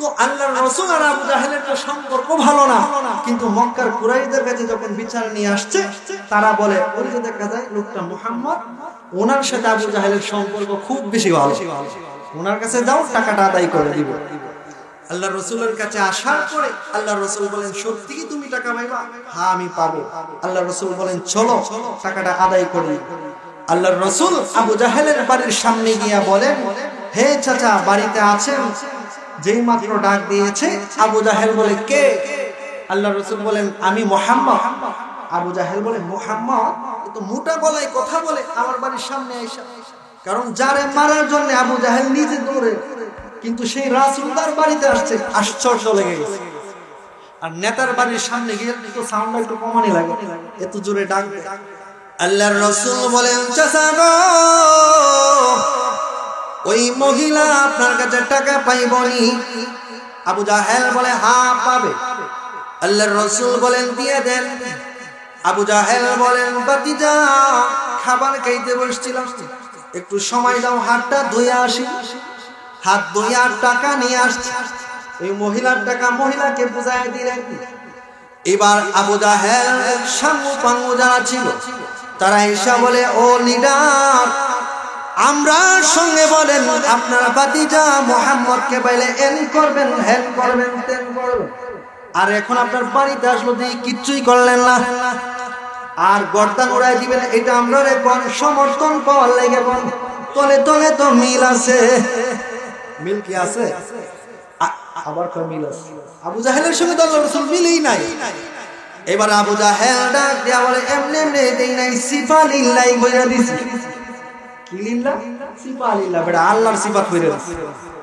তো আল্লাহর রাসূল আর আবু জাহেলের তো সম্পর্ক ভালো না, কিন্তু মক্কার কুরাইশদের কাছে যখন বিচার নিয়ে আসছে, তারা বলে ওই যে দেখা যায় লোকটা মুহাম্মদ, ওনার সাথে আবু জাহেলের সম্পর্ক খুব বেশি ভালো, ওনার কাছে যাও, টাকাটা আদায় করে দিব। আল্লাহর রাসূলের কাছে আসার পরে আল্লাহর রাসূল বলেন, সত্যি কি তুমি টাকা পাইবা? হ্যাঁ আমি পাবো। আল্লাহর রাসূল বলেন, চলো টাকাটা আদায় করি। আল্লাহর রাসূল আবু জাহেলের বাড়ির সামনে গিয়া বলেন, হে চাচা বাড়িতে আছেন? যেই মাত্র ডাক দিয়েছে, আবু জাহেল বলে, কে? আল্লাহর রাসূল বলেন, আমি মুহাম্মদ। আবু জাহেল বলে, মুহাম্মদ তো মোটা গলায় কথা বলে আমার বাড়ির সামনে আইসা। কারণ যারে মারার জন্য আবু জাহেল নিজে দৌড়ে, কিন্তু সেই রাসূলদার বাড়িতে আসছে, আশ্চর্য লেগে গেছে। আর নেতার বাড়ির সামনে গিয়ে তো সাউন্ড একটু কমানি লাগে, এত জোরে ডাক দেয়। আল্লাহর রাসূল বলেন, চাচা গো, ওই মহিলা আপনার কাছে টাকা পাইবনি? আবু জাহেল বলে, হ্যাঁ পাবে। আল্লাহর রাসূল বলেন, দিয়ে দেন। আবু জাহেল বলেন, ভাতিজা খাবার খাইতে বসছিলাম, একটু সময় দাও, হাতটা ধুয়ে আসি। হাত ধুইয়া টাকা নিয়ে আসছে। এই মহিলার টাকা মহিলাকে বুঝাই দিলেন। এবার আবু জাহেল সাঙ্গু পাঙ্গু যারা ছিল তারা এসে বলে, ও লিডার, আমরা সঙ্গে বলেন আপনার ভাতিজা মুহাম্মদকে পাইলে এন করবেন, হেন করবেন, তেন করবেন, আর এখন আপনার বাড়িতে আসলো দিয়ে কিচ্ছুই করলেন না, আর গর্দান উড়াই দিবেন, এটা আমরা কোন সমর্থন পাওয়ার লেগে কোন তলে তলে তো মিল আছে। মিল কি আছে? আবার কয় মিল আছে। আবু জাহেলের সঙ্গে তো আল্লাহর রাসূল মিলই নাই। এবার আবু জাহেল ডাক দিয়া বলে, এমনি এমনি দেই নাই, সিফা লিল্লাহি কইরা দিছি। কি লিল্লাহ? সিফা লিল্লাহ, বেটা আল্লাহর সিফাত কইরা দিছি।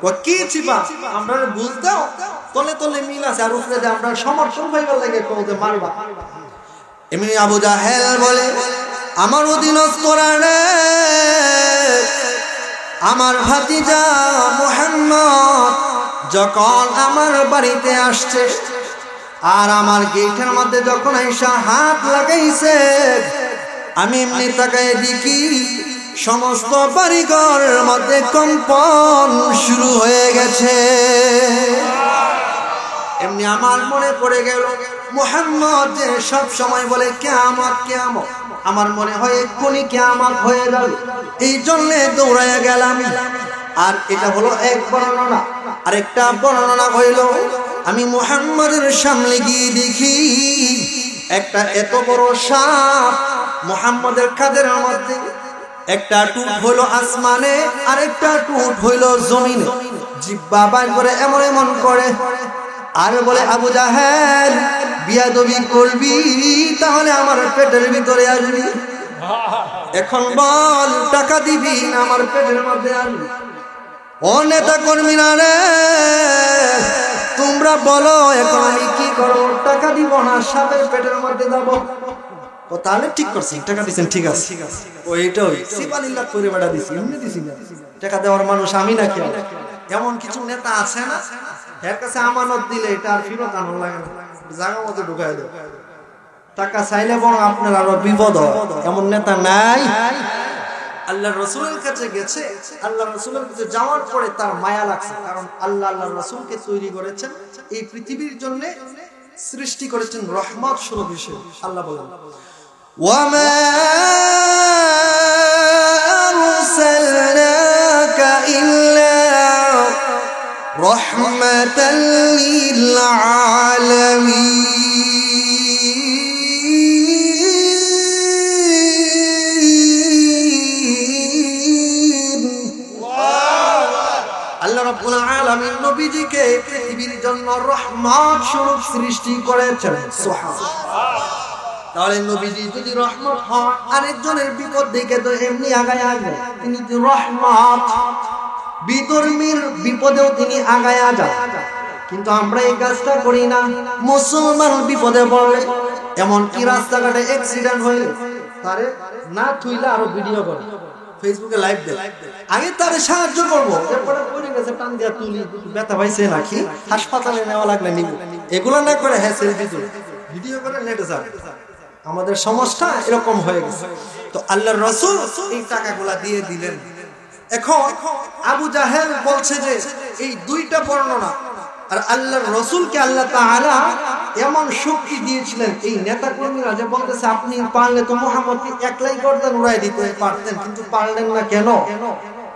কয় কি সিফাত? আমরা বুঝদাও, তলে তলে মিল আছে, আর উপরে যে আমরা সমর্থন পাইবার লাগে কওতে মারবা। এমনি আবু জাহেল বলে, আমার অধীনস্থরা রে, আমার ভাতিজা মুহাম্মদ যখন আমার বাড়িতে আসছে, আর আমার গেটের মধ্যে যখন আইসা হাত লাগাইছে, আমি এমনি তাকায় দেখি সমস্ত বাড়িঘরের মধ্যে কম্পন শুরু হয়ে গেছে। এমনি আমার মনে পড়ে গেল, মুহাম্মদ যে সব সময় বলে কিয়ামত কিয়ামত, আমার মনে হয় এক্ষুনি কিয়ামত হয়ে যাবে, এই জন্য দৌড়াইয়া গেলাম। আর এটা হলো এক বর্ণনা। আরেকটা বর্ণনা হইল, আমি মুহাম্মদের সামনে গিয়ে দেখি একটা এত বড় সাপ মুহাম্মদের কাঁধের মধ্যে, একটা টুট হইল আসমানে, আরেকটা টুট হইল জমিনে, জিহ্বা বাইর করে এমন এমন করে, আর বলে, আবু জাহেল বিয়াদবি করবি তাহলে আমার পেটের ভিতরে আসবি, এখন বল টাকা দিবি না আমার পেটের মধ্যে আসবি। ও নেতা কর্মীরা রে, তোমরা বলো এখন আমি কি করবো? টাকা দিব না সাপের পেটের মধ্যে যাবো? ও তাহলে ঠিক করছি, টাকা দিচ্ছেন, ঠিক আছে। ওইটাই সিপালিল্লাহ করে বেড়া দিছি, এমনি দিছি না, টাকা দেওয়ার মানুষ আমি নাকি? এমন কিছু নেতা আছে না, এর কাছে আমানত দিলে এটা আর ফিরত আনার লাগে না, জায়গা মতো ঢুকাই দেয়। টাকা চাইলে বরং আপনার আরো বিপদ হয়, এমন নেতা নাই। আল্লাহ রসুলের কাছে গেছে, আল্লাহ রসুলের কাছে যাওয়ার পরে তার মায়া লাগছে, কারণ আল্লাহ রসুলকে তৈরি করেছেন এই পৃথিবীর জন্য, সৃষ্টি করেছেন রহমত স্বরূপ হিসেবে। আল্লাহ বলেন ওয়ামা আরসালনাকা ইল্লা রাহমাতাল লিল আলামিন। আল্লাহ রাব্বুল আলামিন নবীজিকে পৃথিবীর জন্য রহমত স্বরূপ সৃষ্টি করেছেন। সুবহানাল্লাহ। তাহলে নবীজি যদি রহমত হয়, আরেকজনের বিপদ দেখে তো এমনি আগায় আসবে, তিনি যে রহমত, বিধর্মীর বিপদেও তিনি আগায় যান। কিন্তু আমরা এই কাজটা করি না। মুসলমান বিপদে পড়লে, এমন কি রাস্তাঘাটে অ্যাক্সিডেন্ট হইলে তারে না থুইলে আরো ভিডিও করে, ফেসবুকে লাইভ দেয়, আগে তারে সাহায্য করবো, এরপরে পড়ে গেছে টান দিয়া তুলি, ব্যথা পাইছে নাকি হাসপাতালে নেওয়া লাগলে নিব, এগুলো না করে হ্যাঁ সেলফি তুলে ভিডিও করে নেটে যাবে। আমাদের সমাজটা এরকম হয়ে গেছে। তো আল্লাহর রাসূল এই টাকাগুলা দিয়ে দিলেন। এখন আবু জাহেল বলছে যে এই দুইটা বর্ণনা, আর আল্লাহর রাসূলকে আল্লাহ তাআলা এমন শক্তি দিয়েছিলেন, এই নেতা কর্মীরা যে বলতেছে আপনি পারলে তো মুহাম্মদকে একলাই গর্দান উড়াই দিতে পারতেন, কিন্তু পারলেন না কেন?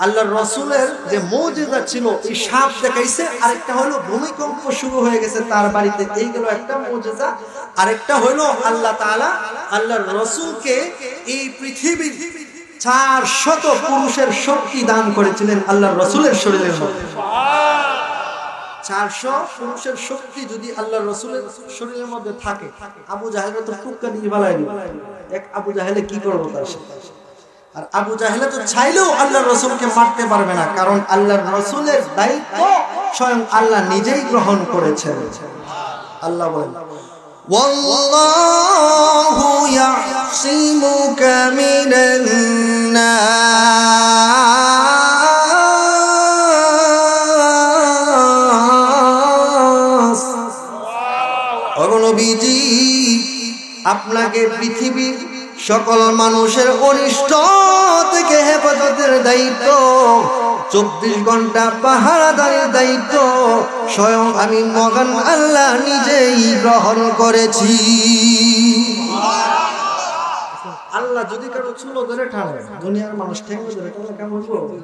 আল্লাহর রাসূলের যে মুজিজা ছিল, এই সাপ দেখাইছে, আরেকটা হলো ভূমিকম্প শুরু হয়ে গেছে তার বাড়িতে, এই গেল একটা মুজিজা। আরেকটা হলো আল্লাহ তাআলা আল্লাহর রাসূলকে এই পৃথিবীর 400 পুরুষের শক্তি দান করেছিলেন আল্লাহর রাসূলের শরীরের মধ্যে। 400 পুরুষের শক্তি যদি আল্লাহর রাসূলের শরীরের মধ্যে থাকে, আবু জাহেল তো টুকরা দিয়ে বালাই দিবে। এক আবু জাহেলে কি করবে তার সাথে? আর আবু জাহেলে তো চাইলেও আল্লাহর রাসূলকে মারতে পারবে না, কারণ আল্লাহর রাসূলের দায়িত্ব স্বয়ং আল্লাহ নিজেই গ্রহণ করেছেন। আল্লাহ বলেন ওয়াল্লাহু ইয়াসিমুকা মিনান নাস। ও নবীজি, আপনাকে পৃথিবীর সকল মানুষের অনিষ্ট থেকে হেফাজতের দায়িত্ব, 24 ঘন্টা পাহারাদারের দায়িত্ব স্বয়ং আমি মহান আল্লাহ নিজেই গ্রহণ করেছি। আল্লাহ যদি কারো চুলো ধরে টানে, দুনিয়ার মানুষ ঠেঙ্গে ধরে টানলে কেমন হবে?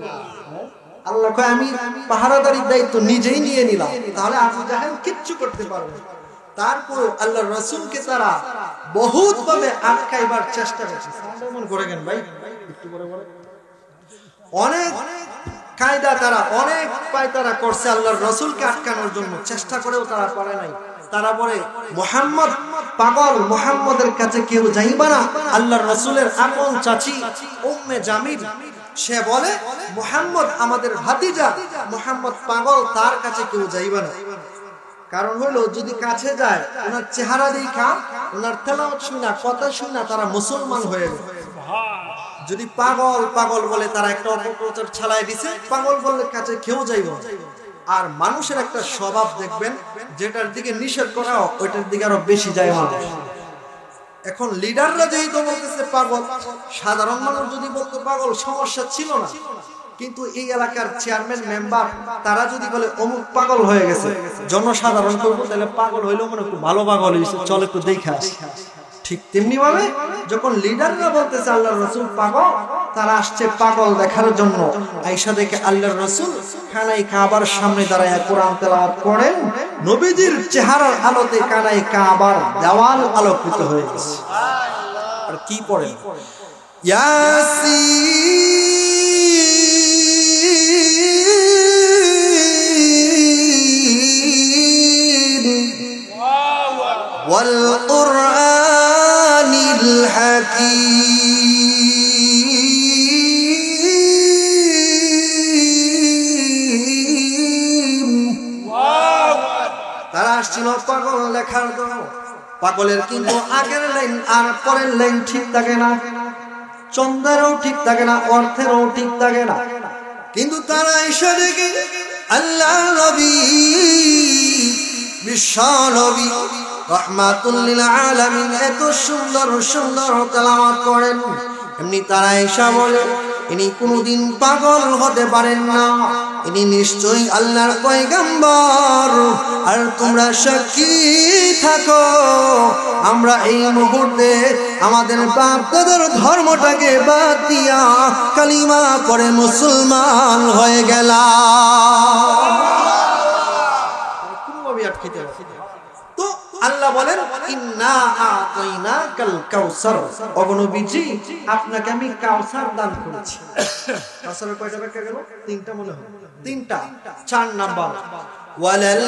আল্লাহ কয় আমি পাহারাদারির দায়িত্ব নিজেই নিয়ে নিলাম, তাহলে আবু জাহেল কিচ্ছু করতে পারবে না। তারপর আল্লাহর রাসূলকে তারা বহুত ভাবে আটকাইবার চেষ্টা করছে। মন করে গেন ভাই, একটু করে বলে অনেক কায়দা তারা, অনেক পায়তারা করছে আল্লাহর রাসূলকে আটকানোর জন্য, চেষ্টা করেও তারা পারে নাই। তারা বলে মুহাম্মদ পাগল, মুহাম্মদের কাছে কেউ যাইবা না। আল্লাহর রাসূলের আপন চাচী উম্মে জামিল, সে বলে মুহাম্মদ আমাদের ভাতিজা, মুহাম্মদ পাগল, তার কাছে কেউ যাইবা না। কারণ হলো যদি কাছে যায়, ওনার চেহারা দেখা, ওনার তেলাওয়াত শুনা, কথা শুনা তারা মুসলমান হয়ে যাবে। যদি পাগল পাগল বলে, তারা একটা অপপ্রচার ছাড়াই দিছে, পাগল বললে কাছে কেউ যাইব। আর মানুষের একটা স্বভাব দেখবেন, যেটার দিকে নিষেধ করা ওইটার দিকে আরো বেশি যায় মানুষ। এখন লিডাররা যেহেতু বলতেছে পাগল, সাধারণ মানুষ যদি বলতো পাগল, সমস্যা ছিল না। কিন্তু এই এলাকার চেয়ারম্যান মেম্বার তারা যদি বলে অমুক পাগল হয়ে গেছে, জনসাধারণ করবো তাহলে পাগল হইলেও মনে একটু ভালো পাগল হয়েছে, চল একটু দেখে আসি। ঠিক তেমনি ভাবে যখন লিডাররা বলতেছে আল্লাহর রাসূল পাগল, তারা আসছে পাগল দেখার জন্য। আয়েশা দেখে আল্লাহর রাসূল কানায় কাবার সামনে দাঁড়ায় কোরআন তেলাওয়াত করেন, নবীজির চেহারার আলোতে কানায় কাবার দেওয়াল আলোকিত হয়ে গেছে। আর কি পড়েন? ইয়াসিন ওয়াল কুরআনিল হাকীম। তারা আসছিল পাগল লেখার জন্য। পাগলের কিন্তু আগের লাইন আর পরের লাইন ঠিক থাকে না, চন্দ্রেরও ঠিক থাকে না, অর্থেরও ঠিক থাকে না। কিন্তু তারা এসে দেখে আল্লাহ নবী, বিশ্ব নবী রাহমাতুল লিল আলামিন এত সুন্দর সুন্দর তেলাওয়াত করেন, এমনি তারা এসা বলে ইনি কোনদিন পাগল হতে পারেন না, ইনি নিশ্চয়ই আল্লাহর পয়গম্বর। আর তোমরা সাক্ষী থাকো, আমরা এই মুহূর্তে আমাদের বাপ দাদার ধর্মটাকে বাদ দিয়া কালিমা পড়ে মুসলমান হয়ে গেলাম। তো আল্লাহ বলেন ইন্না আতাইনাকাল কাউসার, অগণবীজি আপনাকে আমি কাউসার দান করেছি। কাউসারের কয়টা ব্যাখ্যা গেল? তিনটা মনে হয়, তিনটা। 4 নাম্বার ওয়ালাল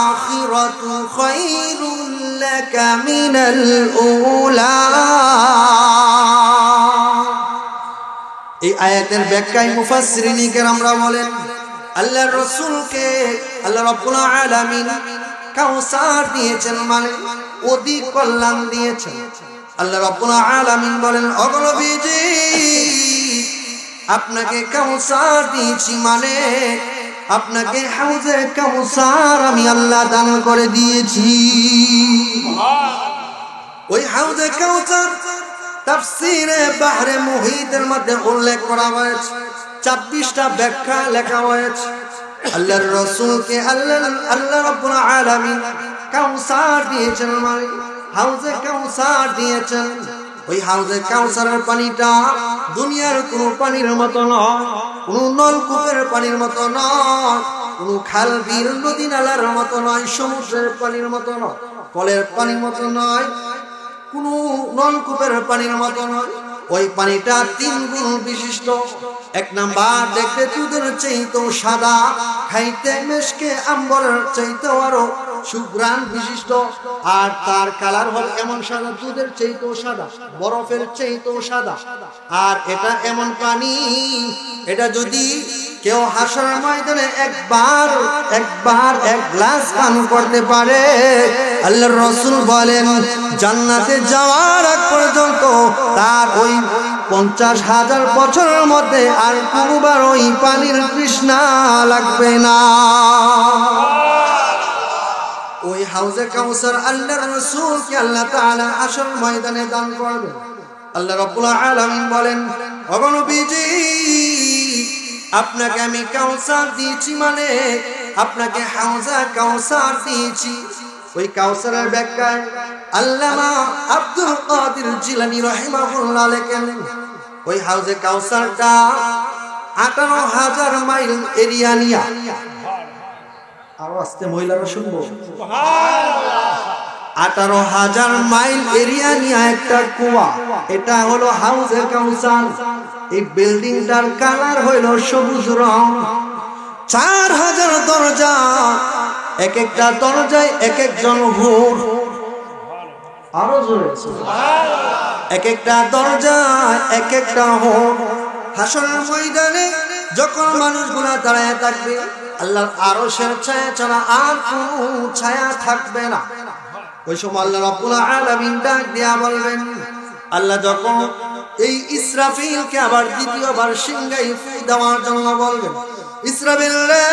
আখিরাতু খায়রুল লাকা মিনাল উলা। এই আয়াতের ব্যাখ্যায় মুফাসসিরিন কেরামরা বলেন আল্লাহর রাসূলকে আল্লাহ রাব্বুল আলামিন কাউসার দিয়েছেন, মানে অধিক কল্যাণ দিয়েছেন। আল্লাহ রাব্বুল আলামিন বলেন অগণবীজি আপনাকে কাউসার দিয়েছি, মানে আপনাকে হাউজে কাউসার আমি আল্লাহ দান করে দিয়েছি। ওই হাউজে কাউসার তাফসীরে বাহরে মুহিতের মধ্যে উল্লেখ করা হয়েছে, 26টা ব্যাখ্যা লেখা হয়েছে। আল্লাহর রাসূলকে আল্লাহ রাব্বুল আলামিন কাউসার দিয়েছেন, মানে হাউজে কাউসার দিয়েছেন। ওই হাউজে কাউসারের পানিটা দুনিয়ার কোনো পানির মতো নয়, কোনো নলকূপের পানির মতো নয়, কোনো খাল বিল নদী নালার মতো নয়, সমুদ্রের পানির মতো নয়, কলের পানির মতো নয়, কোনো নলকূপের পানির মতো নয়। ওই পানিটা 3 গুণ বিশিষ্ট। 1 নাম্বার দেখতে দুধের চাইতেও সাদা, খাইতে মেশকে আম্বরের চাইতেও আরো সুঘ্রাণ বিশিষ্ট। আর তার কালার হল এমন সাদা, দুধের চাইতেও সাদা, বরফের চাইতেও সাদা। আর এটা এমন পানি, এটা যদি কেউ হাসরের ময়দানে একবার 1 গ্লাস পান করতে পারে, আল্লাহর রাসূল বলেন জান্নাতে যাওয়ার আগ পর্যন্ত তার ওই 50,000 বছরের মধ্যে আর কোনোবার ওই পানির তৃষ্ণা লাগবে না। ওই হাউজে কাউসার আল্লাহর রাসূলকে আল্লাহ তাআলা হাসর ময়দানে দান করবে। আল্লাহ রাব্বুল আলামিন বলেন অগণবীজি আপনাকে আমি কাউসার দিয়েছি, মানে আপনাকে হাউজে কাউসার দিয়েছি। ওই কাউসারের ব্যাখ্যায় আল্লামা আব্দুল কাদের জিলানী রাহিমাহুল্লাহ লেখেন ওই হাউজে কাউসারটা 18,000 মাইল এরিয়া নিয়া, আরো আস্তে মহিলারা শুনবো, 18,000 মাইল এরিয়া নিয়ে একটা কুয়া, এটা হলো হাউজে কাউসার। এই বিল্ডিংটার কালার হইল সবুজ রং, 4,000 দরজা, এক একটা দরজায় এক একজন হুর, আরো জোরে এক একটা দরজায় এক একটা হুর। হাসরের ময়দানে যখন মানুষগুলা দাঁড়ায় থাকবে, আল্লাহর আরশের ছায়া ছাড়া আর কোনো ছায়া থাকবে না। ওই সময় আল্লাহ রাব্বুল আলামিন ডাক দিয়া বলবেন, আল্লাহ যখন এই ইসরাফিলকে আবার দ্বিতীয়বার সিংহায় ফু দেওয়ার জন্য বলবেন, ইসরাফিল রে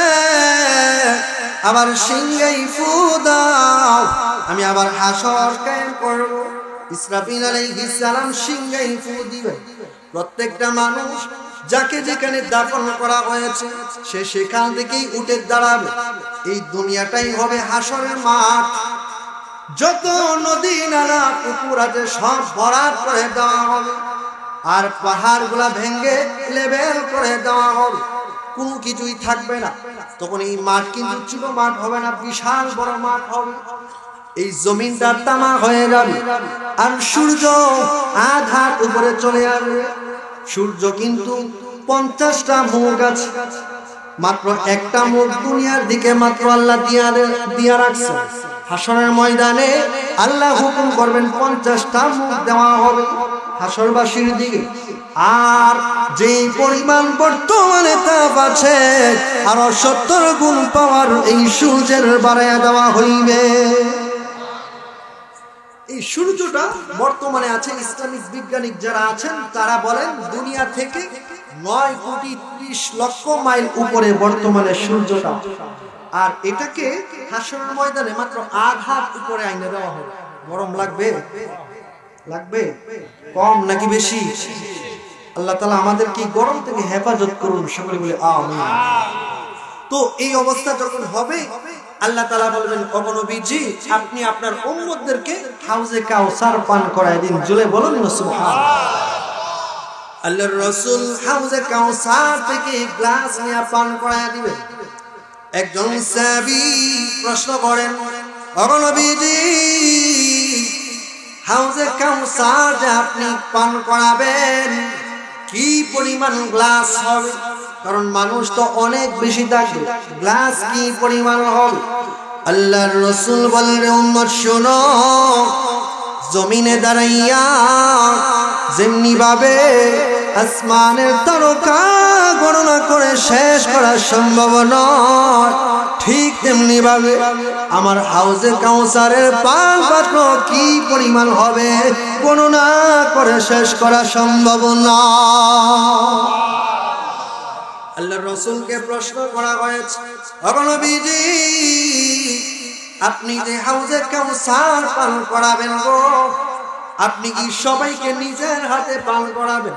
আবার সিংহায় ফু দাও, আমি আবার হাসর কায়েম করব। ইসরাফিল আলাইহিস সালাম সিংহায় ফু দিবেন। প্রত্যেকটা মানুষ যাকে যেখানে দাফন করা হয়েছে সে সেখান থেকেই উঠে দাঁড়াবে। এই দুনিয়াটাই হবে হাসরের মাঠ। যত নদী নালা পুকুর আছে সব ভরাট করে দেওয়া হবে, আর পাহাড়গুলা ভেঙে লেভেল করে দেওয়া হবে, কোনো কিছুই থাকবে না। তখন এই মাঠ কিন্তু ছোট মাঠ হবে না, বিশাল বড় মাঠ হবে। এই জমিনটা তামা হয়ে যাবে, আর সূর্য আধার উপরে চলে আসবে। সূর্য কিন্তু 50টা মুখ আছে, মাত্র একটা মুখ দুনিয়ার দিকে মাত্র আল্লাহ দিয়া রাখছে। হাসরের ময়দানে আল্লাহ হুকুম করবেন 50টা মুখ দেওয়া হবে হাসরবাসীর দিকে। আর যে পরিমাণ বর্তমানে তাপ আছে আরো 70 গুণ পাওয়ার এই সূর্যের বাড়াইয়া দেওয়া হইবে। এই সূর্যটা বর্তমানে আছে, ইসলামিক বিজ্ঞানিক যারা আছেন তারা বলেন দুনিয়া থেকে 9,30,00,000 মাইল উপরে বর্তমানে সূর্যটা। আর এটাকে হাসরের ময়দানে মাত্র আধ হাত উপরে আইনে দেওয়া হবে। গরম লাগবে? লাগবে? কম নাকি বেশি? আল্লাহ তাআলা আমাদেরকে গরম থেকে হেফাজত করুন, সকলে বলে আমিন। তো এই অবস্থা যখন হবে, আল্লাহ তাআলা বলবেন, ও নবীজি, আপনি আপনার উম্মতদেরকে হাউজে কাউসার পান করায় দিন। জোরে বলুন না সুবহানাল্লাহ। আল্লাহর রাসূল হাউজে কাউসার থেকে গ্লাস নিয়ে পান করায় দিবেন। একজন সাহাবী প্রশ্ন করেন, ও নবীজি, হাউজে কাউসার যে আপনি পান করাবেন, কি পরিমাণ গ্লাস হবে? কারণ মানুষ তো অনেক বেশি থাকবে, গ্লাস কি পরিমাণ হবে? আল্লাহর রাসূল বলেন, উম্মত শোনো, জমিনে দাঁড়াইয়া যেমনি ভাবে আসমানের তারকা গণনা করে শেষ করা সম্ভব নয়, ঠিক তেমনি ভাবে আমার হাউজে কাউসারের পান পাত্র কি পরিমাণ হবে গণনা করে শেষ করা সম্ভব নয়। আল্লাহর রাসূলকে প্রশ্ন করা হয়েছে, ও নবীজি, আপনি যে হাউজে কাউসার পান করাবেন গো, আপনি কি সবাইকে নিজের হাতে পান করাবেন?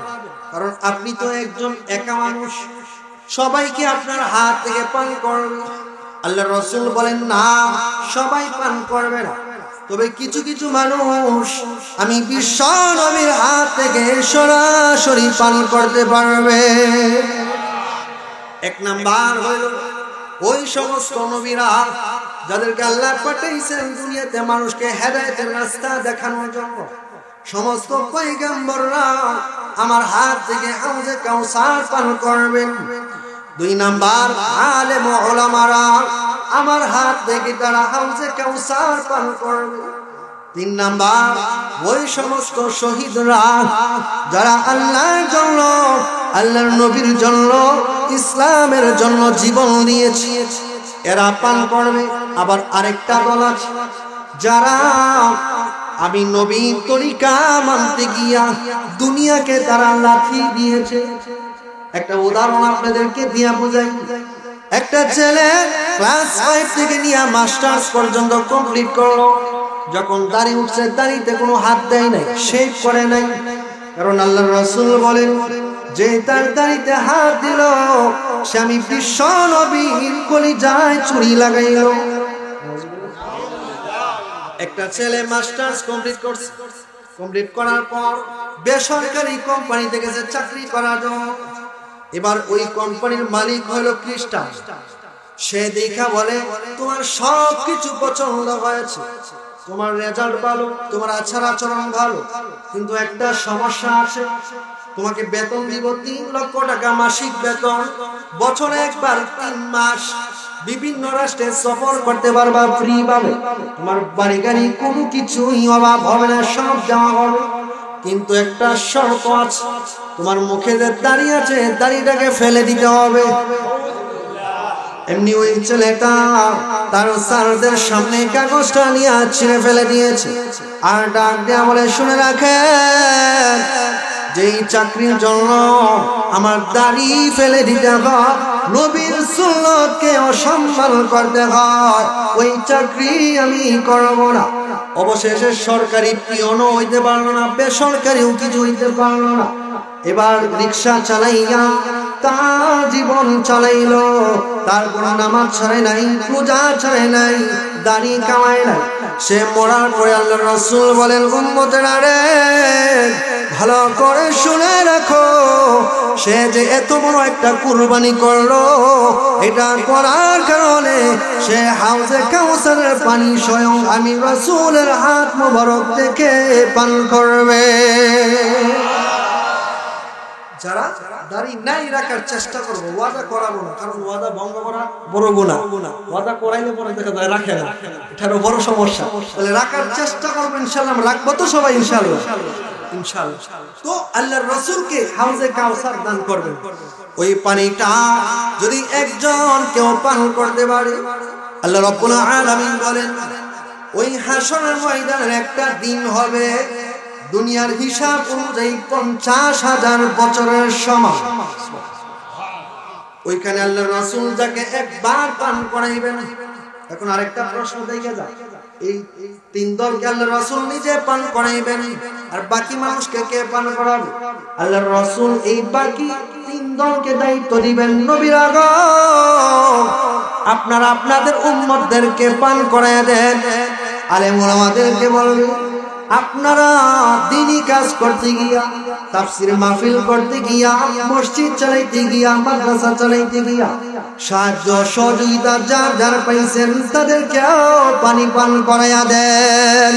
কারণ আপনি তো একজন একা মানুষ, সবাইকে আপনার হাত থেকে পান করবে। আল্লাহর রাসূল বলেন, না, সবাই পান করবে না, তবে কিছু কিছু মানুষ আমি বিশ্ব নবীর হাত থেকে সরাসরি পান করতে পারবে। এক নাম্বার হইল ওই সমস্ত নবীরা যাদেরকে আল্লাহ পাঠাইছেন দুনিয়াতে মানুষকে হেদায়েতের রাস্তা দেখানোর জন্য। সমস্ত পয়গম্বররা আমার হাত থেকে হাউজে কাউসার পান করবেন। দুই নাম্বার, আলেম উলামারা আমার হাত থেকে তারা হাউজে কাউসার পান করবে। তিন নাম্বার, ওই সমস্ত শহীদরা যারা আল্লাহর জন্য, আল্লাহর নবীর জন্য, ইসলামের জন্য জীবন দিয়েছে, এরা পান করবে। আবার আরেকটা দল আছে যারা আমি নবীর তরিকা মানতে গিয়া দুনিয়াকে তারা লাথি দিয়েছে। একটা উদাহরণ আপনাদেরকে দিয়া বুঝাই। একটা ছেলে ক্লাস 5 থেকে নিয়ে মাস্টার্স পর্যন্ত কমপ্লিট করলো, যখন দাড়ি উঠছে দাড়িতে কোনো হাত দেয় নাই, শেভ করে নাই। কারণ আল্লাহর রাসূল বলেন, যে তার দাড়িতে হাত দিল সে আমি বিশ্ব নবীর কলিজায় ছুরি লাগাইল। একটা ছেলে মাস্টার্স কমপ্লিট করছে, কমপ্লিট করার পর বেসরকারি কোম্পানিতে গেছে চাকরি করার জন্য। এবার ওই কোম্পানির মালিক হলো খ্রিস্টান। সে দেখা বলে, তোমার সব কিছু পছন্দ হয়েছে, তোমার রেজাল্ট ভালো, তোমার আচার আচরণ ভালো, কিন্তু একটা সমস্যা আছে, তোমাকে বেতন দিব 3 লক্ষ টাকা মাসিক বেতন, বছরে একবার 3 মাস বিভিন্ন রাষ্ট্রে সফর করতে পারবা ফ্রি ভাবে, তোমার বাড়ি গাড়ি কোনো কিছুই অভাব হবে না, সব দেওয়া হবে, কিন্তু একটা শর্ত আছে, তোমার মুখে যে দাড়ি আছে দাড়িটাকে ফেলে দিতে হবে। এমনি ওই ছেলেটা তার স্যারদের সামনে কাগজটা নিয়ে ছিঁড়ে ফেলে দিয়েছে, আর ডাক দেয়া বলে, শুনে রাখেন, যেই চাকরির জন্য আমার দাড়ি ফেলে দিতে হয়, নবীর সুন্নতকে অসম্মান করতে হয়, ওই চাকরি আমি করব না। অবশেষে সরকারি পিয়নও হইতে পারলো না, বেসরকারিও কিছু হইতে পারলো না। এবার রিক্সা চালাইয়া তার জীবন চালাইলো, তার কোনো নামাজ ছাড়ে নাই, পূজা ছাড়ে নাই, দাড়ি কামায় নাই। সে মরার পরে আল্লাহর রাসূল বলেন, উম্মতেরা রে, ভালো করে শুনে রাখো, সে যে এত বড় একটা কুরবানি করলো, এটা করার কারণে সে হাউজে কাউসারের পানি স্বয়ং আমি রাসূলের হাত মোবারক থেকে পান করবে। যারা দাড়ি নাই রাখার চেষ্টা করবো, ওয়াদা করাবো না, কারণ ওয়াদা ভঙ্গ করা বড় গুনাহ। ওয়াদা করাইলে পরে দেখা যায় রাখে না, এটারও বড় সমস্যা। তাহলে রাখার চেষ্টা করবো ইনশাআল্লাহ, রাখবো তো সবাই ইনশাআল্লাহ, ইনশাআল্লাহ। তো আল্লাহর রাসূলকে হাউজে কাউসার দান করবেন। ওই পানিটা যদি একজন কেউ পান করতে পারে, আল্লাহ রাব্বুল আলামিন বলেন, ওই হাসরের ময়দানের একটা দিন হবে দুনিয়ার হিসাব অনুযায়ী 50,000 বছরের সমান। ওইখানে আল্লাহর রাসূল যাকে একবার পান করাইবেন। এখন আরেকটা প্রশ্ন দেখে যাও, এই তিন দলকে আল্লাহর রাসূল নিজে পান করাইবেন, আর বাকি মানুষকে কে পান করাবে? আল্লাহর রাসূল এই বাকি তিন দলকে দায়িত্ব দিবেন, নবীরা গো আপনারা আপনাদের উম্মতদেরকে পান করায় দেন। আলেম ওলামাদেরকে বলবেন আপনারা দ্বীনি কাজ করতে গিয়া, তাফসীর মাহফিল করতে গিয়া, মসজিদ চালাইতে গিয়া, মাদ্রাসা চালাইতে গিয়া সাহায্য সহযোগিতা যার যার পাইছেন তাদেরকেও পানি পান করাইয়া দেন।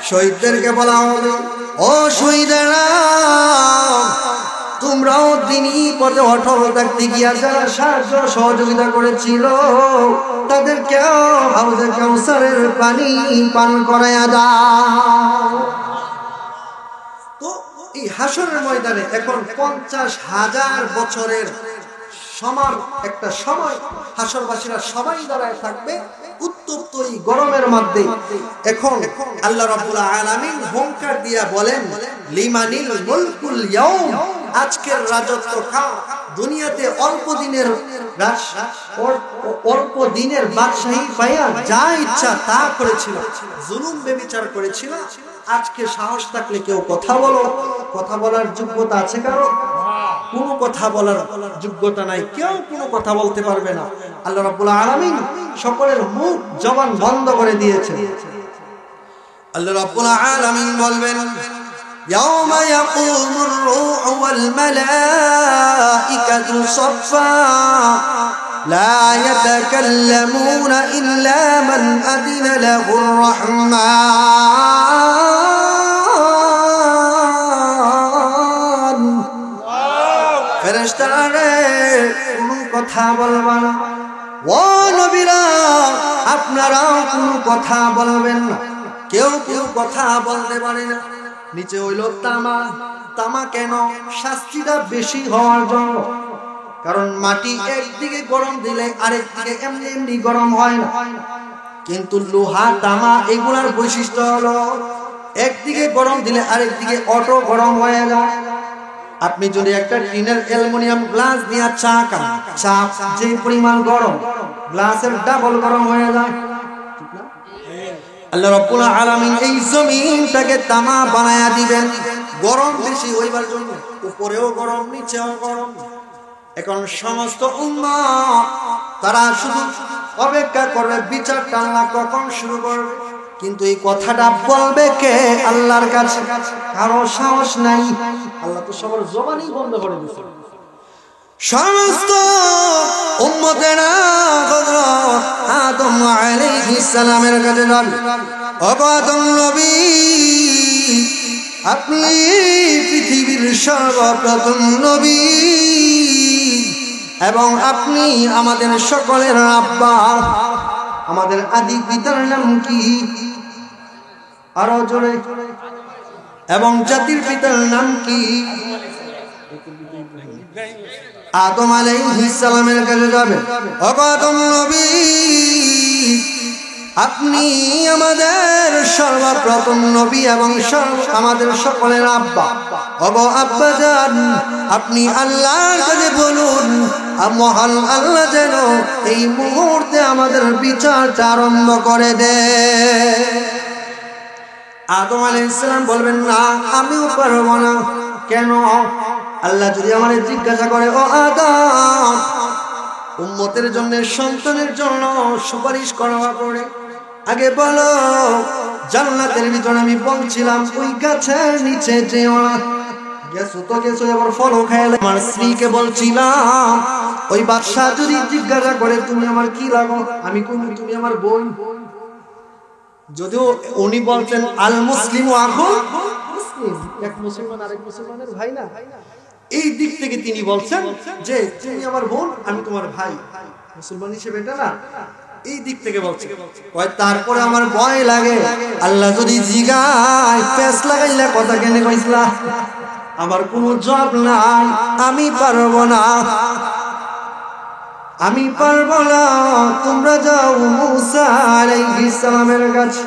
শহীদদেরকে বলা হবে, ও শহীদেরা তোমরাও দ্বীনি পথে অটল থাকতে গিয়া যারা সাহায্য সহযোগিতা করেছিল তাদেরকেও হাউজে কাউসারের পানি পান করাইয়া দাও। তো এই হাসরের ময়দানে এখন 50,000 বছরের সমান একটা সময় হাসরবাসীরা সবাই দাঁড়ায় থাকবে উত্তপ্ত এই গরমের মধ্যে। এখন আল্লাহ রাব্বুল আলামিন হুঙ্কার দিয়া বলেন, লিমানিল মুলকুল ইয়াউম, আজকের রাজত্ব কার? দুনিয়াতে অল্প দিনের বাদশাহী পাইয়া যা ইচ্ছা তা করেছিল, জুলুম বেবিচার করেছিল। আজকে সাহস থাকলে কেউ কথা বলো, কথা বলার যোগ্যতা আছে কারো? কোনো কথা বলার যোগ্যতা নাই, কেউ কোনো কথা বলতে পারবে না। আল্লাহ রাব্বুল আলামিন সকলের মুখ জবান বন্ধ করে দিয়েছেন। আল্লাহ রাব্বুল আলামিন বলবেন, ইয়াউমা ইয়াকুমুর রূহু ওয়াল মালাইকাতু সাফফা লা ইয়াতাকাল্লামুনা ইল্লা মান আযিনা লাহুর রাহমান। ফেরেশতারা কোনো কথা বলবে না। ও নবীরা আপনারাও কোনো কথা বলবেন না, কেউ কেউ কথা বলতে পারে না। নিচে হইল তামা। তামা কেন? শাস্তিটা বেশি হওয়ার জন্য। কারণ মাটি একদিকে গরম দিলে আরেক দিকে এমনি এমনি গরম হয় না। কিন্তু লোহা তামা এগুলার বৈশিষ্ট্য হলো একদিকে গরম দিলে আরেক দিকে অটো গরম হয়ে যায়। আপনি যদি একটা টিনের অ্যালুমিনিয়াম গ্লাস দিয়ে চা খান, চা যে পরিমাণ গরম, গ্লাসের ডাবল গরম হয়ে যায়। আল্লাহ রাব্বুল আলামিন এই জমিনটাকে তামা বানায়া দিবেন গরম বেশি হইবার জন্য, উপরেও গরম নিচেও গরম। এখন সমস্ত উম্মত তারা শুধু অপেক্ষা করবে বিচারটা আল্লাহ কখন শুরু করবে। কিন্তু এই কথাটা বলবে কে? আল্লাহর কাছে কারো সাহস নাই। আল্লাহ তো সবার জবানই বন্ধ করে দিয়েছে। সমস্ত উম্মতেরা হযরত আদম আলাইহিস সালামের কাছে যান, ও আদম নবী আপনি পৃথিবীর সর্বপ্রথম নবী এবং আপনি আমাদের সকলের আব্বা। আমাদের আদি পিতার নাম কি? আরো জোরে। এবং জাতির পিতার নাম কি? আদম আলাইহিস সালামের কাছে যাবে, ও আদম নবী আপনি আমাদের সর্বপ্রথম নবী এবং আমাদের সকলের আব্বা। ওগো আব্বা জান আপনি আল্লাহর কাছে বলুন, মহান আল্লাহ যেন এই মুহূর্তে আমাদের বিচারটা আরম্ভ করে দেয়। আদম আলাইহিস সালাম বলবেন, না আমিও পারবো না। কেন? আল্লাহ যদি আমারে জিজ্ঞাসা করে, ও আদম উম্মতের জন্য, সন্তানের জন্য সুপারিশ করা পড়ে, আগে বলো জান্নাতের ভিতরে আমি বলছিলাম ওই গাছের নিচে যেও না, গেছো তো গেছো, এবার ফলো খাইলে। আমার স্ত্রীকে বলছিলাম ওই বাদশা যদি জিজ্ঞাসা করে তুমি আমার কি লাগো, আমি কোন তুমি আমার বোন। যদিও উনি বলতেন আল মুসলিম আখু মুসলিম, এক মুসলমান আরেক মুসলমানের ভাই না, এই দিক থেকে তিনি বলছেন যে তুমি আমার বোন আমি তোমার ভাই, মুসলমান হিসেবে এটা না, এই দিক থেকে বলছে। তারপরে আমার ভয় লাগে আল্লাহ যদি জিগায় পেছ লাগাইলা কথা কেন কইছলা, আমার কোনো জবাব নাই, আমি পারবো না, আমি পারবো না। তোমরা যাও মুসা আলাইহিস সালামের কাছে।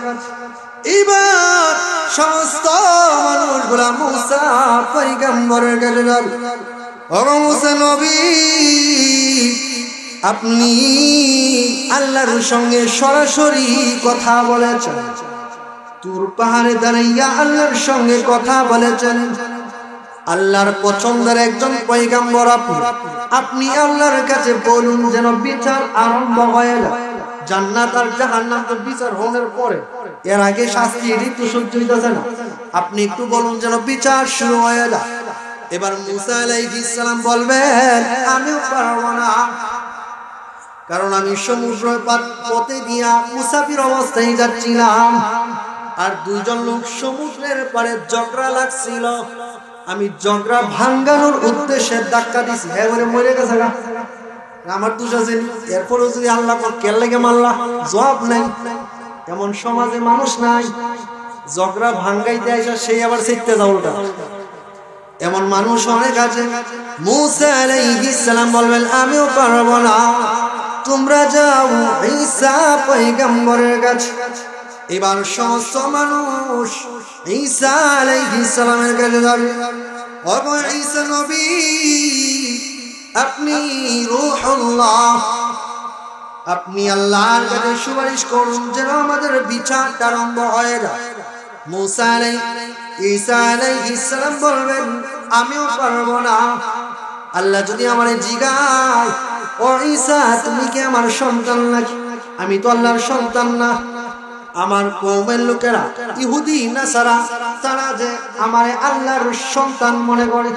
এবার সমস্ত মানুষগুলা মুসা পয়গম্বরের কাছে যাবে, ও ও মুসা নবী, আপনি আল্লাহর সঙ্গে সরাসরি কথা বলেছেন, তুর পাহাড়ে দাঁড়াইয়া আল্লাহর সঙ্গে কথা বলেছেন। আল্লাহর পছন্দের একজন পয়গম্বর আপনি আল্লাহর কাছে বলুন যেন বিচার আরম্ভ হয়ে যায়। জান্নাত আর জাহান্নাম তো বিচার হওয়ার পরে, এর আগে শাস্তি ঋতু সহ্য হইতেছে না, আপনি একটু বলুন যেন বিচার শুরু হয়ে যায়। এবার মুসা আলাইহিস সালাম বলবেন আমিও পারবো না, কারণ আমি সমুদ্র পথে দিয়া মুসাফির অবস্থায় যাচ্ছিলাম, আর দুইজন লোক সমুদ্রের পাড়ে ঝগড়া লাগছিল, আমি ঝগড়া ভাঙ্গানোর উদ্দেশ্যে ধাক্কা দিছি, এবারে মরে গেছে গা, আমার দোষ আছে। এরপরে যদি আল্লাহ কেন লেগে মারলা, জবাব নাই। এমন সমাজে মানুষ নাই, ঝগড়া ভাঙ্গাইতে আইসা সেই আবার শিখতে যাও ওটা, এমন মানুষ অনেক আছে। মুসা আলাইহিস সালাম বলবেন আমিও পারবো না, তোমরা যাও ঈসা পয়গম্বরের কাছে। এবার সমস্ত মানুষ ঈসা আলাইহিস সালামের কাছে যাবে। ও ঈসা নবী, আপনি রূহুল্লাহ, আপনি আল্লাহর কাছে সুপারিশ করুন যেন আমাদের বিচারটা আরম্ভ হয়ে যায়। মুসা ঈসা আলাইহিস সালাম বলবেন আমিও পারবো না, আল্লাহ যদি আমারে জিগায় ও ঈসা তুমি কি আমার সন্তান নাকি, আমি তো আল্লাহর সন্তান না। আমার কওমের লোকেরা ইহুদি নাসারা তারা যে আমারে আল্লাহর সন্তান মনে করে,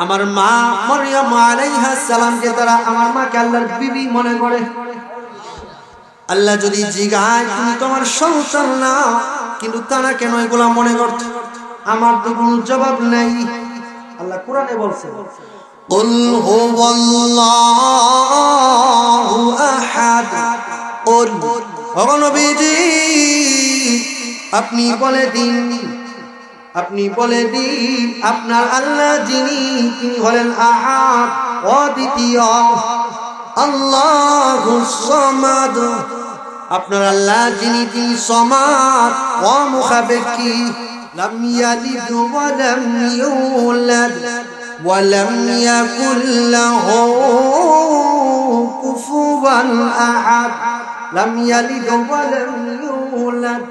আমার মা মরিয়ম আলাইহিস সালামকে তারা আমার মাকে আল্লাহর বিবি মনে করে। আল্লাহ যদি জিগায় তুমি তোমার সন্তান না, কিন্তু তারা কেন এগুলা মনে করছে, আমার তো কোনো জবাব নাই। আল্লাহ কোরআনে বলছে কুল হুয়াল্লাহু আহাদ, ও নবীজি আপনি বলে দিন, আপনি বলে দিন আপনার আল্লাহ যিনি তিনি হলেন আহাদ, অদ্বিতীয়, আল্লাহুস সামাদ, আপনার আল্লাহ যিনি তিনি সমাদ, অমুখাপেক্ষী, লাম ইয়ালিদ ওয়া লাম ইউলাদ ওয়া লাম ইয়াকুল লাহু কুফুয়ান আহাদ, লাম ইয়ালিদ ওয়া লাম ইউলাদ,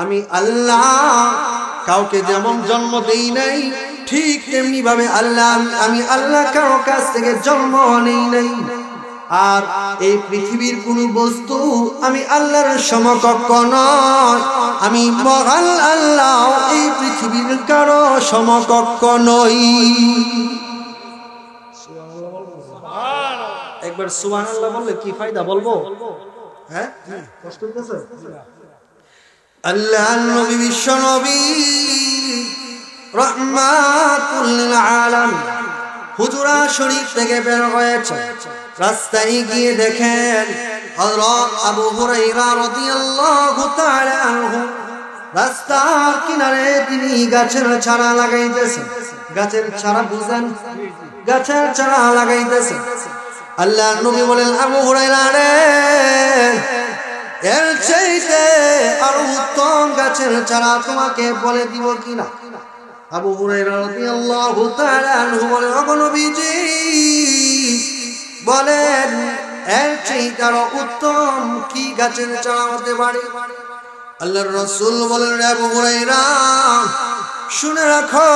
আমি আল্লাহ কাউকে যেমন জন্ম দেই নাই, ঠিক তেমনি ভাবে আল্লাহ আমি আল্লাহ কারো কাছ থেকে জন্ম নেই নাই। আর এই পৃথিবীর কোন বস্তু আমি আল্লাহর সমকক্ষ নয়, আমি মহান আল্লাহ এই পৃথিবীর কারো সমকক্ষ নই। একবার সুবহানাল্লাহ বললে কি ফায়দা বলবো, হ্যাঁ কষ্ট হচ্ছে। আল্লাহর নবী বিশ্ব নবী রাহমাতুল লিল আলামিন হুজুরা শরীফ থেকে বের হয়েছে, রাস্তায় গিয়ে দেখেন হযরত আবু হুরায়রা রাদিয়াল্লাহু তাআলা আনহু রাস্তার কিনারে তিনি গাছের চারা লাগাইতেছেন। গাছের চারা বুঝেন, গাছের চারা লাগাইতেছেন। আল্লাহর নবী বলেন আবু হুরায়রা রে, এর চাইতে আরো উত্তম গাছের চারা তোমাকে বলে দিব কিনা। আবু হুরায়রা রাদিয়াল্লাহু তাআলা আনহু বলেন ও নবীজি বলেন এর চাইতে আরো উত্তম কি গাছের চারা হতে পারে। আল্লাহর রাসূল বলেন আবু হুরায়রা শুনে রাখো,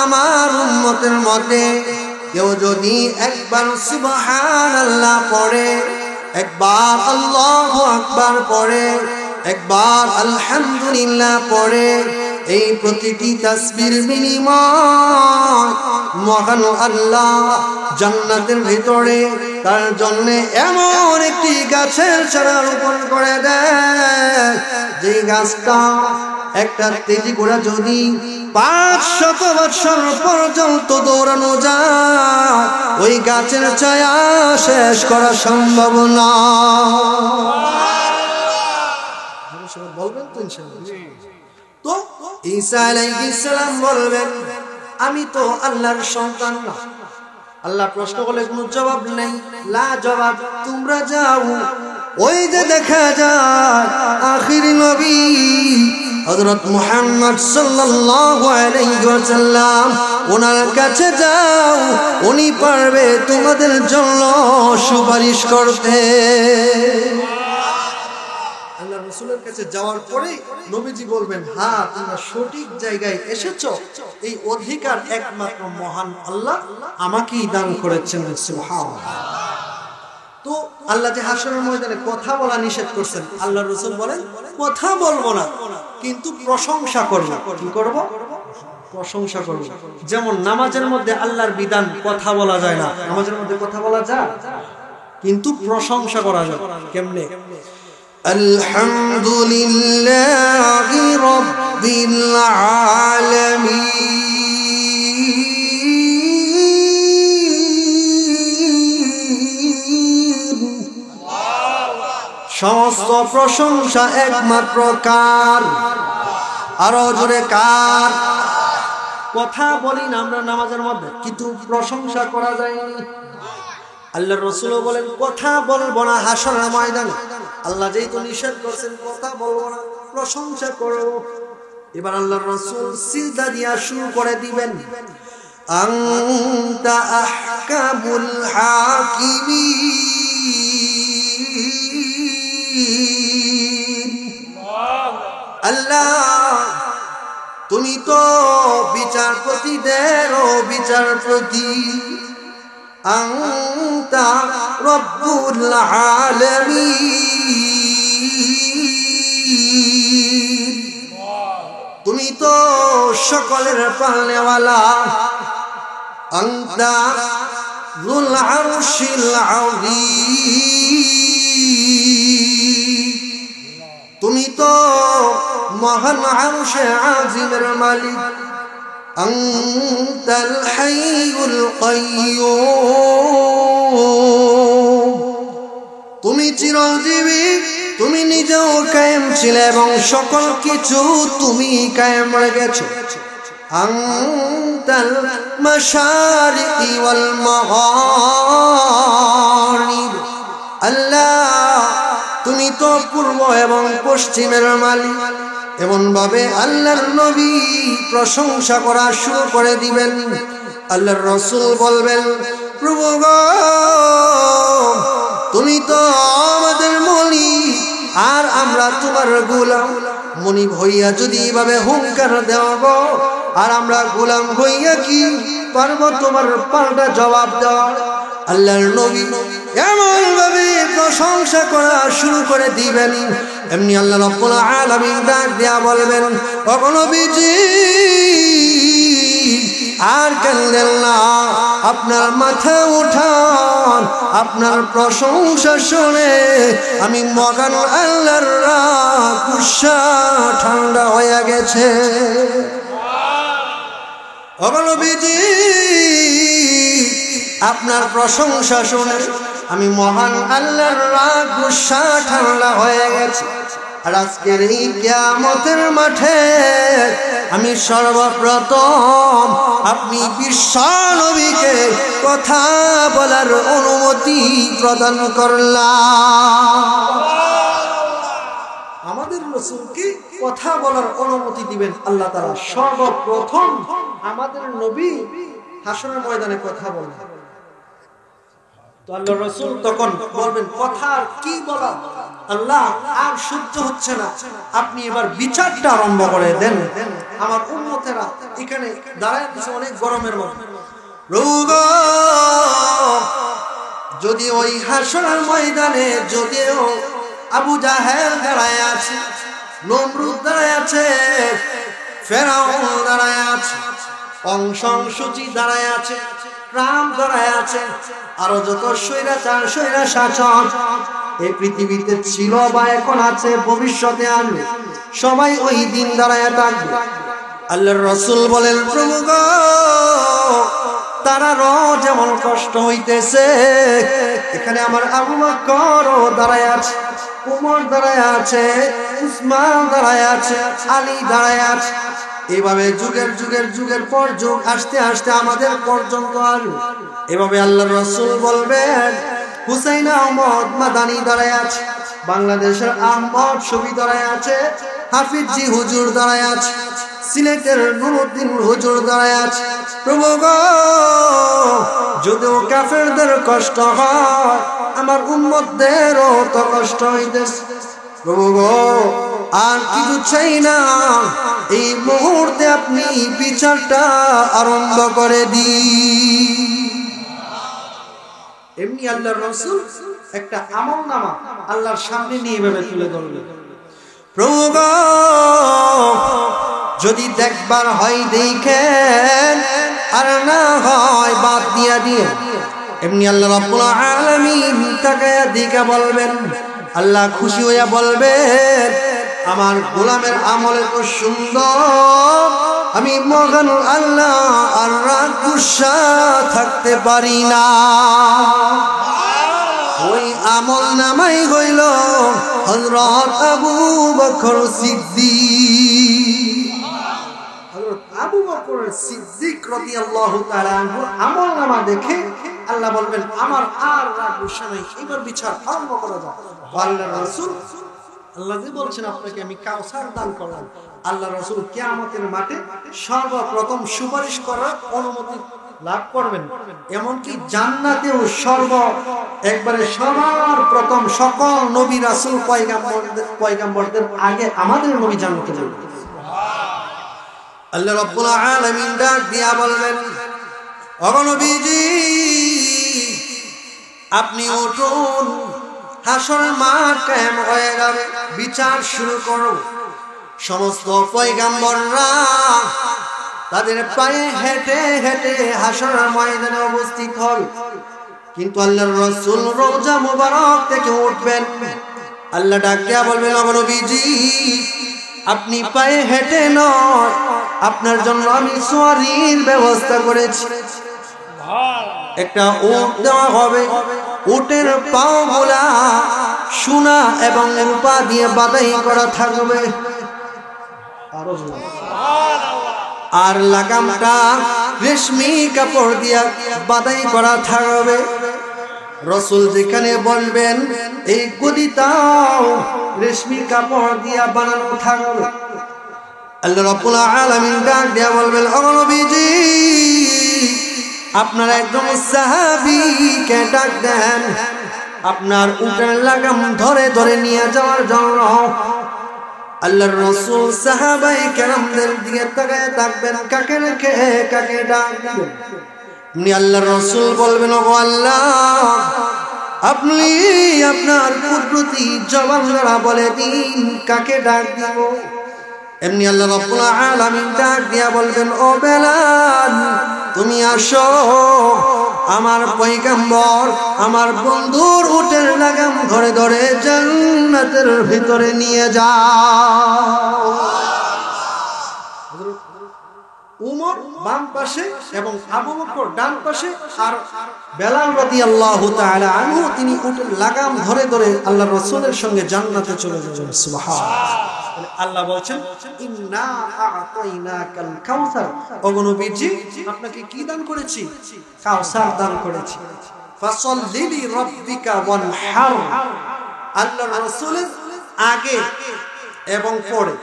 আমার উম্মতের মধ্যে কেউ যদি একবার সুবহানাল্লাহ পড়ে, একবার আল্লাহু আকবার পড়ে, একবার আলহামদুলিল্লাহ পড়ে, এই প্রতিটি তাসবির বিনিময় মহান আল্লাহ জান্নাতের ভিতরে তার জন্য এমন একটি গাছের চারা রোপণ করে দেয়, যে গাছটা একটা তেজি ঘোড়া যদি 500 বছর পর্যন্ত দৌড়ানো যায়, ওই গাছের ছায়া শেষ করা সম্ভব না। বলবেন তো ইনশাআল্লাহ। তো ঈসা আলাইহিস সালাম বলবেন আমি তো আল্লাহর সন্তান না। আল্লাহ প্রশ্ন করলে কোনো জবাব নেই, লা জবাব। তোমরা যাও, ওই যে দেখা যায় আখির নবী হযরত মুহাম্মদ সাল্লাল্লাহু আলাইহি ওয়াসাল্লাম ওনার কাছে যাও, উনি পারবে তোমাদের জন্য সুপারিশ করতে। আল্লাহর রাসূলের কাছে যাওয়ার পরে নবীজি বলবেন, হ্যাঁ তোমরা সঠিক জায়গায় এসেছো, এই অধিকার একমাত্র মহান আল্লাহ আমাকেই দান করেছেন। সুবহানাল্লাহ। তো আল্লাহ যে হাসরের ময়দানে কথা বলা নিষেধ করছেন, আল্লাহর রাসূল বলেন কথা বলবো না, কিন্তু প্রশংসা করব। কি করব? প্রশংসা করব। যেমন নামাজের মধ্যে আল্লাহর বিধান কথা বলা যায় না, নামাজের মধ্যে কথা বলা যায় কিন্তু প্রশংসা করা যায়। কেমনে? আলহামদুলিল্লাহি রাব্বিল আলামিন, সমস্ত প্রশংসা একমাত্র কার? আরো জোরে কার? কথা বলি না আমরা নামাজের মধ্যে, কিন্তু প্রশংসা করা যায়নি। আল্লাহর রাসূল বলেন কথা বলবো না হাসরের ময়দানে। আল্লাহ যেহেতু নিষেধ করেছেন কথা বলবো না, প্রশংসা করব। এবার আল্লাহর রাসূল সিজদা দিয়া শুরু করে দিবেন, আনতা আহকামুল হাকিমিন। আল্লাহ তুমি তো বিচারপতিদেরও বিচারপতি, আনতা রব্বুল আলামিন, তুমি তো সকলের পালনেওয়ালা, আনতা যুল আরশিল আযীম, তুমি তো মহান আরশে আজিমের মালিক, আনতাল হাইয়ুল কাইয়্যুম, তুমি চিরজীবী, তুমি নিজেও কায়েম ছিলে এবং সকল কিছু তুমি কায়েম রেখেছো। আনতাল মাশারিকি ওয়াল মাগারিব, আল্লাহ তুমি তো পূর্ব এবং পশ্চিমের মালিক। এমন ভাবে আল্লাহর নবী প্রশংসা করা শুরু করে দিবেন। আল্লাহর রাসূল বলবেন, প্রভু গো তুমি তো আমাদের মালিক আর আমরা তোমার গোলাম। মনিব হইয়া যদি এভাবে হুঙ্কার দেওয়া গো, আর আমরা গোলাম হইয়া কি পারবো তোমার পাল্টা জবাব দেওয়া? আল্লাহর নবী এমন ভাবে প্রশংসা করা শুরু করে দিবেন, এমনি আল্লাহ রাব্বুল আলামিন ডাক দেয়া বলবেন, ও নবীজি আর কান্দেন না, আপনার মাথা উঠান, আপনার প্রশংসা শুনে আমি মগান আল্লাহর রাগ গুসা ঠান্ডা হয়ে গেছে। ও নবীজি আপনার প্রশংসা শুনে আমি মহান আল্লাহর রাগ গুসা ঠান্ডা হয়ে গেছে। আর আজকের এই কিয়ামতের মাঠে আমি সর্বপ্রথম আপনি বিশ্ব নবীকে কথা বলার অনুমতি প্রদান করলাম। আমাদের রাসূলকে কথা বলার অনুমতি দিবেন আল্লাহ তাআলা। সর্বপ্রথম আমাদের নবী হাসরের ময়দানে কথা বলবেন। তো আল্লাহর রাসূল তখন বলবেন, কথা কি বলা আল্লাহ, আর সহ্য হচ্ছে না, আপনি এবার বিচারটা আরম্ভ করে দেন। আমার উম্মতেরা এখানে দাঁড়ায় আছে অনেক গরমের মধ্যে। যদি ওই হাসরের ময়দানে যদিও আবু জাহেল দাঁড়ায় আছে, নমরুদ দাঁড়ায় আছে, ফেরাউন দাঁড়ায় আছে, অংশংসুচি দাঁড়ায় আছে, রাম দাঁড়ায় আছে, আরো যত স্বৈরাচার স্বৈরা শাসক এই পৃথিবীতে ছিল বা এখন আছে ভবিষ্যতে আসবে, সবাই ওই দিন দাঁড়ায় থাকবে। আল্লাহর রাসূল বলেন, প্রভু গো তারারও যেমন কষ্ট হইতেছে, এখানে আমার আবু বকরও দাঁড়ায় আছে, উমর দাঁড়ায় আছে, উসমান দাঁড়ায় আছে, আলী দাঁড়ায় আছে। এইভাবে যুগের পর যুগ আসতে আসতে আমাদের পর্যন্ত আসবে। এভাবে আল্লাহর রাসূল বলবেন, হুসাইন আহমদ মাদানী দাঁড়ায় আছে, বাংলাদেশের আহমদ শফি দাঁড়ায় আছে, হাফিজি হুজুর দাঁড়ায় আছে, সিলেটের নুরুদ্দিন হুজুর দাঁড়ায় আছে। প্রভু গো, যদিও কাফেরদের কষ্ট হয়, আমার উম্মতদেরও তো কষ্ট হইতেছে। প্রভু গো, আর কিছু চাই না, এই মুহূর্তে আপনি বিচারটা আরম্ভ করে দিন। এমনি আল্লাহর রাসূল একটা আমলনামা আল্লাহর সামনে নিয়ে এভাবে তুলে ধরলেন। প্রভু গো, যদি দেখবার হয় দেখেন, আর না হয় বাদ দিয়া দিয়ে। এমনি আল্লাহ রাব্বুল আলামিন তাকায়া দিকে বলবেন, আল্লাহ খুশি হইয়া বলবেন, আমার গোলামের আমল এত সুন্দর, আমি মহান আল্লাহ আর রাগ গুসা থাকতে পারি না। ওই আমল নামাই হইল হযরত আবু বকর সিদ্দিক। হযরত আবু বকর সিদ্দিক রাদিয়াল্লাহু তাআলা আনহু আমল নামা দেখে আল্লাহ বলবেন, আমার আর রাগ গুসা নাই, এবার বিচার আরম্ভ করা যাক। আল্লাহর রাসূল, আল্লাহ যে বলছেন আপনাকে আমি কাউসার দান করলাম, আল্লাহ রাসূল কিয়ামতের মাঠে সর্বপ্রথম সুপারিশ করার অনুমতি লাভ করবেন। এমনকি জান্নাতেও একবারে সবার প্রথম সকল নবী রাসূল পয়গাম্বরদের আগে আমাদের নবী জান্নাতে যাবেন। আল্লাহ রাব্বুল আলামিন ডাক দিয়া বলবেন, ওগো নবীজি, আপনি উঠুন, হাসরের মাঠ কায়েম হয়ে যাবে, বিচার শুরু করো। সমস্ত পয়গাম্বররা তাদের পায়ে হেঁটে হেঁটে হাসরের ময়দানে উপস্থিত হবে, কিন্তু আল্লাহর রাসূল রওজা মুবারক থেকে উঠবেন। আল্লাহ ডাক দিয়া বলবেন, ওগো নবীজি, আপনি পায়ে হেঁটে নয়, আপনার জন্য আমি সওয়ারির ব্যবস্থা করেছি। একটা উট দেওয়া হবে, উটের পাগুলা সোনা এবং রূপা দিয়ে বাঁধাই করা থাকবে, আর লাগামটা রেশমি কাপড় দিয়া বাঁধাই করা থাকবে। রাসূল যেখানে বলবেন, এই গদিটাও রেশমি কাপড় দিয়া বানানো থাকবে। আল্লাহ রাব্বুল আলামিন ডাক দিয়া বলবেন, ওগো নবীজি, আপনার একজন সাহাবীকে ডাক দেন, আপনার উটের লাগাম ধরে ধরে নিয়ে যাওয়ার জন্য। আল্লাহর রাসূল সাহাবায়ে কেরামদের দিকে তাকায় থাকবেন, কাকে রেখে কাকে ডাক দিবেন। আল্লাহর রাসূল বলবেন, ওগো আল্লাহ, আপনি আপনার কুদরতি জবান দ্বারা বলে দিন কাকে ডাক দিব। এমনি আল্লাহ রাব্বুল আলামিন ডাক দিয়া বলবেন, ও বেলাল, তুমি আসো, আমার পয়গম্বর আমার বন্ধুর উটের লাগাম ধরে ধরে জান্নাতের ভিতরে নিয়ে যাও। উমর বাম পাশে এবং আবু বকর ডান পাশে, আর বেলাল রাদিয়াল্লাহু তাআলা আনহু তিনি উটের লাগাম ধরে ধরে আল্লাহর রাসূলের সঙ্গে জান্নাতে চলে যাবেন। সুবহানাল্লাহ। আল্লাহ বলছেন, ইন্না আ'তাইনাকাল কাউসার, ওগো নবীজি, আপনাকে কি দান করেছি? কাউসার দান করেছি। ফাসাল্লি লিরাব্বিকা ওয়ানহার। আল্লাহর রাসূলের আগে এবং পরে,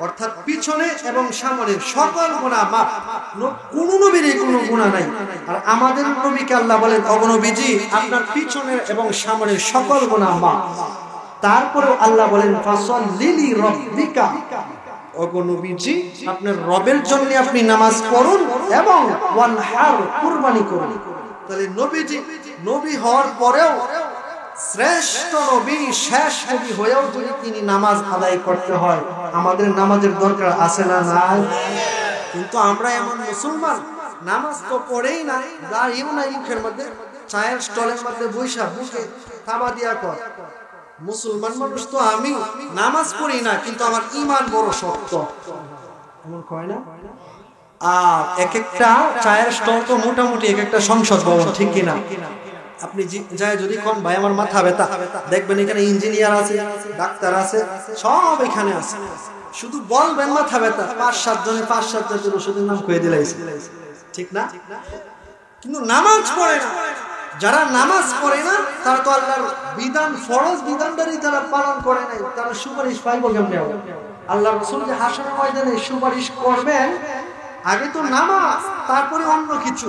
অর্থাৎ পিছনে এবং সামনে সকল গুনাহ মাফ, কোন নবীর কোনো গুনাহ নাই। আর আমাদের নবীকে আল্লাহ বলেন, ওগো নবীজি, আপনার পিছনের এবং সামনের সকল গুনাহ মাফ। তারপরে আল্লাহ বলেন, ফাসাল্লি লিরাব্বিকা, ওগো নবীজি, আপনার রবের জন্য আপনি নামাজ পড়ুন এবং ওয়ানহার, কুরবানি করুন। তাহলে নবীজি নবী হওয়ার পরেও শ্রেষ্ঠ নবী, শেষ নবী হয়েও যদি তিনি নামাজ আদায় করতে হয়, আমাদের নামাজের দরকার আছে না নাই? কিন্তু আমরা এমন মুসলমান, নামাজ তো পড়েই না, দাঁড়িয়েও নাই মুখের মধ্যে, চায়ের স্টলের মধ্যে বৈশা বুকে থাবা দিয়া কর। মুসলমান মানুষ তো আমি, নামাজ পড়ি না, কিন্তু আমার ঈমান বড় শক্ত, এমন কয় না? আর এক একটা চায়ের স্টল তো মোটামুটি এক একটা সংসদ ভবন, ঠিক কিনা? আপনি যায় যদি কোন ভাই আমার মাথা ব্যথা, দেখবেন এখানে ইঞ্জিনিয়ার আছে, ডাক্তার আছে, সব এখানে আছে। শুধু বলবেন মাথা ব্যথা, 5-7 জনের ওষুধের নাম কয়ে দিলাইছে, ঠিক না? কিন্তু নামাজ পড়ে না, যারা নামাজ পড়ে না তারা তো আল্লাহর বিধান ফরজ বিধানটারই তারা পালন করে নাই, তারা সুপারিশ পাইব কেমনে? আল্লাহ রাসূল যে হাসরের ময়দানে সুপারিশ করবেন, আগে তো নামাজ, তারপরে অন্য কিছু।